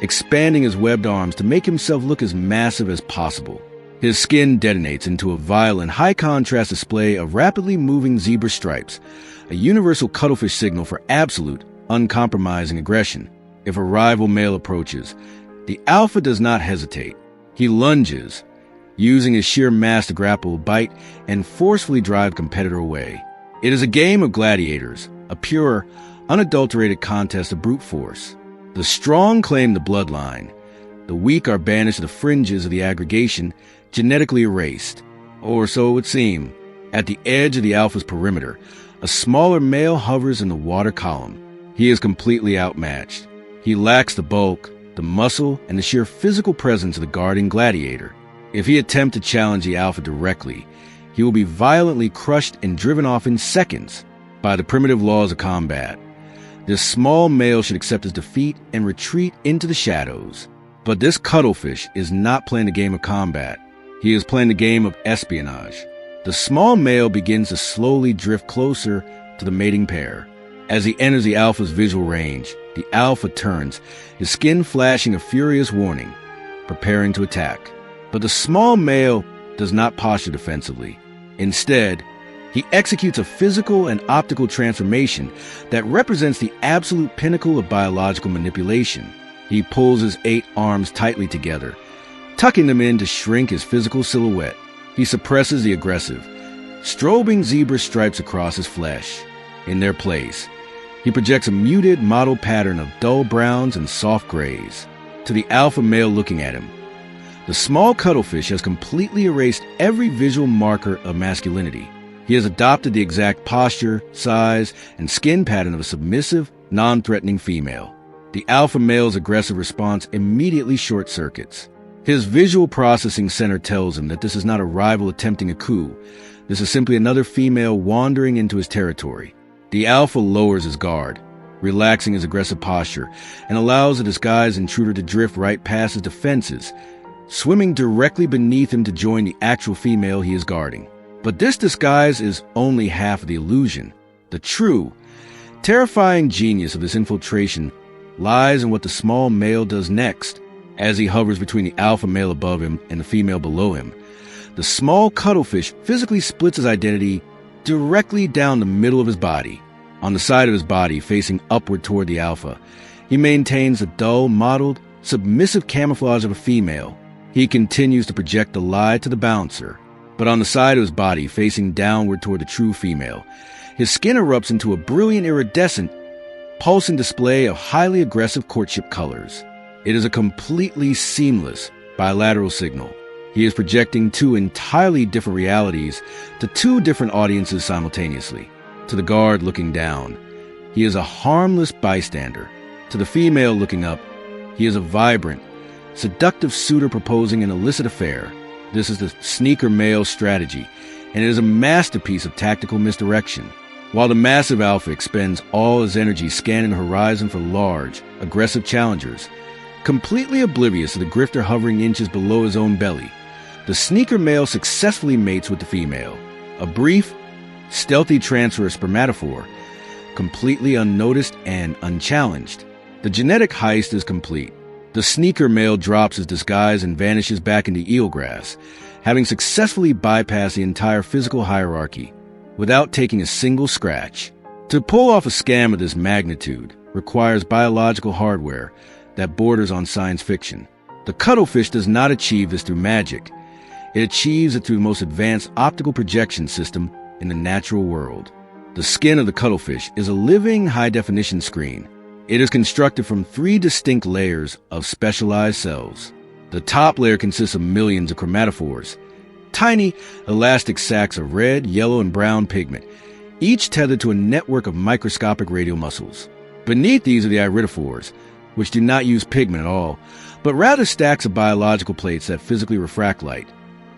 expanding his webbed arms to make himself look as massive as possible. His skin detonates into a violent, high-contrast display of rapidly moving zebra stripes, a universal cuttlefish signal for absolute, uncompromising aggression. If a rival male approaches, the alpha does not hesitate. He lunges, using his sheer mass to grapple, bite, and forcefully drive the competitor away. It is a game of gladiators, a pure, unadulterated contest of brute force. The strong claim the bloodline. The weak are banished to the fringes of the aggregation, genetically erased. or so it would seem. At the edge of the alpha's perimeter, a smaller male hovers in the water column. He is completely outmatched. He lacks the bulk, the muscle, and the sheer physical presence of the guarding gladiator. If he attempts to challenge the alpha directly, he will be violently crushed and driven off in seconds by the primitive laws of combat. This small male should accept his defeat and retreat into the shadows. But this cuttlefish is not playing the game of combat. He is playing the game of espionage. The small male begins to slowly drift closer to the mating pair. As he enters the alpha's visual range, the alpha turns, his skin flashing a furious warning, preparing to attack. But the small male does not posture defensively. Instead, he executes a physical and optical transformation that represents the absolute pinnacle of biological manipulation. He pulls his 8 arms tightly together, tucking them in to shrink his physical silhouette. He suppresses the aggressive, strobing zebra stripes across his flesh. In their place, he projects a muted, mottled pattern of dull browns and soft grays. To the alpha male looking at him, the small cuttlefish has completely erased every visual marker of masculinity. He has adopted the exact posture, size, and skin pattern of a submissive, non-threatening female. The alpha male's aggressive response immediately short-circuits. His visual processing center tells him that this is not a rival attempting a coup. This is simply another female wandering into his territory. The alpha lowers his guard, relaxing his aggressive posture, and allows the disguised intruder to drift right past his defenses, swimming directly beneath him to join the actual female he is guarding. But this disguise is only half of the illusion. The true, terrifying genius of this infiltration lies in what the small male does next. As he hovers between the alpha male above him and the female below him, the small cuttlefish physically splits his identity directly down the middle of his body. On the side of his body, facing upward toward the alpha, he maintains the dull, mottled, submissive camouflage of a female. He continues to project the lie to the bouncer. But on the side of his body, facing downward toward the true female, his skin erupts into a brilliant iridescent, pulsing display of highly aggressive courtship colors. It is a completely seamless bilateral signal. He is projecting 2 entirely different realities to 2 different audiences simultaneously. To the guard looking down, he is a harmless bystander. To the female looking up, he is a vibrant, seductive suitor proposing an illicit affair. This is the sneaker male strategy, and it is a masterpiece of tactical misdirection. While the massive alpha expends all his energy scanning the horizon for large, aggressive challengers, completely oblivious of the grifter hovering inches below his own belly, the sneaker male successfully mates with the female. A brief, stealthy transfer of spermatophore, completely unnoticed and unchallenged. The genetic heist is complete. The sneaker male drops his disguise and vanishes back into eelgrass, having successfully bypassed the entire physical hierarchy without taking a single scratch. To pull off a scam of this magnitude requires biological hardware that borders on science fiction. The cuttlefish does not achieve this through magic. It achieves it through the most advanced optical projection system in the natural world. The skin of the cuttlefish is a living high-definition screen. It is constructed from 3 distinct layers of specialized cells. The top layer consists of millions of chromatophores, tiny, elastic sacs of red, yellow, and brown pigment, each tethered to a network of microscopic radial muscles. Beneath these are the iridophores, which do not use pigment at all, but rather stacks of biological plates that physically refract light,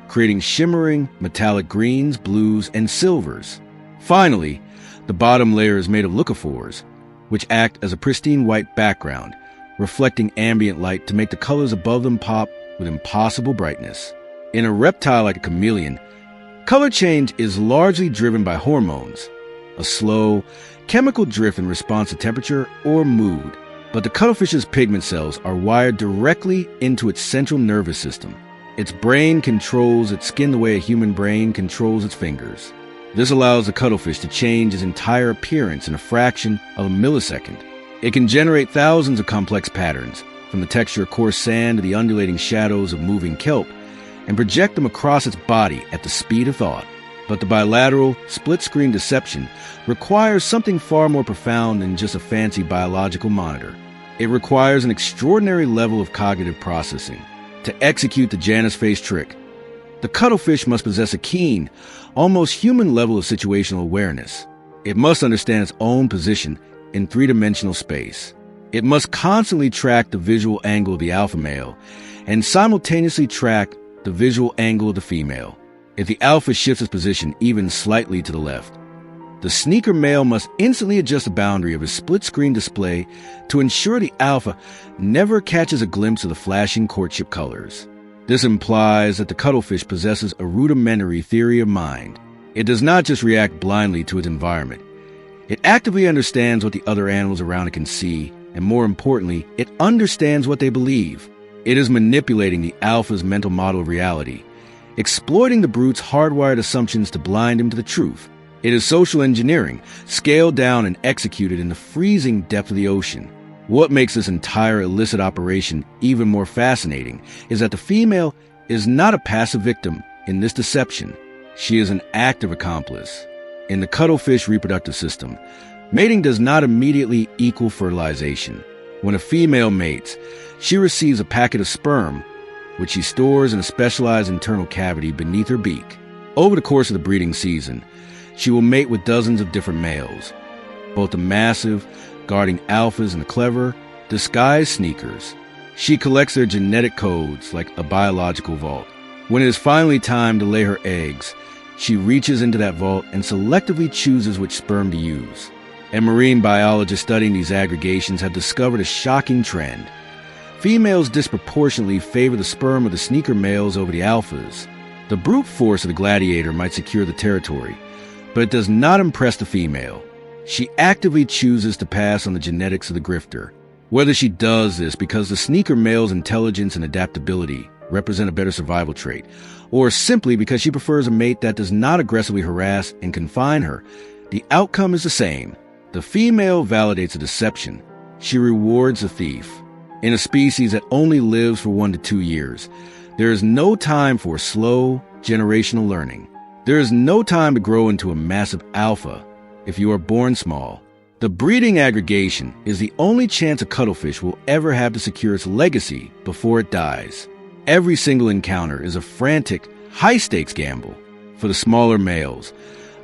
creating shimmering, metallic greens, blues, and silvers. Finally, the bottom layer is made of leucophores, which act as a pristine white background, reflecting ambient light to make the colors above them pop with impossible brightness. In a reptile like a chameleon, color change is largely driven by hormones, a slow, chemical drift in response to temperature or mood. But the cuttlefish's pigment cells are wired directly into its central nervous system. Its brain controls its skin the way a human brain controls its fingers. This allows the cuttlefish to change its entire appearance in a fraction of a millisecond. It can generate thousands of complex patterns, from the texture of coarse sand to the undulating shadows of moving kelp, and project them across its body at the speed of thought. But the bilateral, split-screen deception requires something far more profound than just a fancy biological monitor. It requires an extraordinary level of cognitive processing. To execute the Janus face trick, The cuttlefish must possess a keen, almost human level of situational awareness. It must understand its own position in three-dimensional space. It must constantly track the visual angle of the alpha male and simultaneously track the visual angle of the female. If the alpha shifts its position even slightly to the left, the sneaker male must instantly adjust the boundary of his split-screen display to ensure the alpha never catches a glimpse of the flashing courtship colors. This implies that the cuttlefish possesses a rudimentary theory of mind. It does not just react blindly to its environment. It actively understands what the other animals around it can see, and more importantly, it understands what they believe. It is manipulating the alpha's mental model of reality, exploiting the brute's hardwired assumptions to blind him to the truth. It is social engineering, scaled down and executed in the freezing depth of the ocean. What makes this entire illicit operation even more fascinating is that the female is not a passive victim in this deception. She is an active accomplice. In the cuttlefish reproductive system, mating does not immediately equal fertilization. When a female mates, she receives a packet of sperm, which she stores in a specialized internal cavity beneath her beak. Over the course of the breeding season, she will mate with dozens of different males, both the massive, guarding alphas and the clever, disguised sneakers. She collects their genetic codes like a biological vault. When it is finally time to lay her eggs, she reaches into that vault and selectively chooses which sperm to use. And marine biologists studying these aggregations have discovered a shocking trend. Females disproportionately favor the sperm of the sneaker males over the alphas. The brute force of the gladiator might secure the territory, but it does not impress the female. She actively chooses to pass on the genetics of the grifter. Whether she does this because the sneaker male's intelligence and adaptability represent a better survival trait, or simply because she prefers a mate that does not aggressively harass and confine her, the outcome is the same. The female validates a deception. She rewards a thief. In a species that only lives for 1 to 2 years, there is no time for slow, generational learning. There is no time to grow into a massive alpha if you are born small. The breeding aggregation is the only chance a cuttlefish will ever have to secure its legacy before it dies. Every single encounter is a frantic, high-stakes gamble. For the smaller males,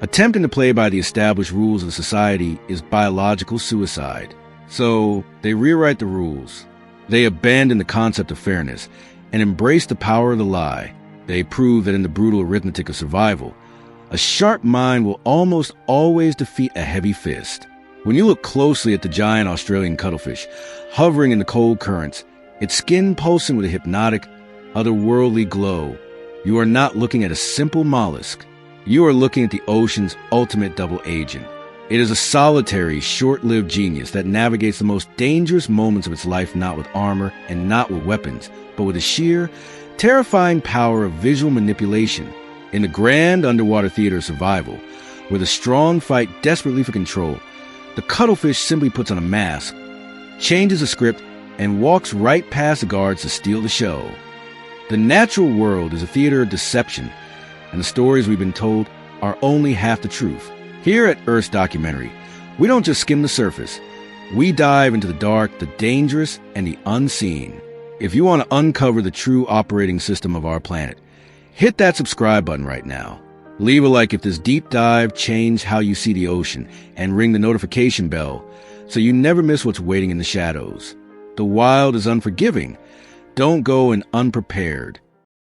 attempting to play by the established rules of society is biological suicide. So they rewrite the rules. They abandon the concept of fairness and embrace the power of the lie. They prove that in the brutal arithmetic of survival, a sharp mind will almost always defeat a heavy fist. When you look closely at the giant Australian cuttlefish, hovering in the cold currents, its skin pulsing with a hypnotic, otherworldly glow, you are not looking at a simple mollusk. You are looking at the ocean's ultimate double agent. It is a solitary, short-lived genius that navigates the most dangerous moments of its life not with armor and not with weapons, but with the sheer, terrifying power of visual manipulation. In the grand underwater theater of survival, where the strong fight desperately for control, the cuttlefish simply puts on a mask, changes the script, and walks right past the guards to steal the show. The natural world is a theater of deception, and the stories we've been told are only half the truth. Here at Earth's Documentary, we don't just skim the surface. We dive into the dark, the dangerous, and the unseen. If you want to uncover the true operating system of our planet, hit that subscribe button right now. Leave a like if this deep dive changed how you see the ocean, and ring the notification bell so you never miss what's waiting in the shadows. The wild is unforgiving. Don't go in unprepared.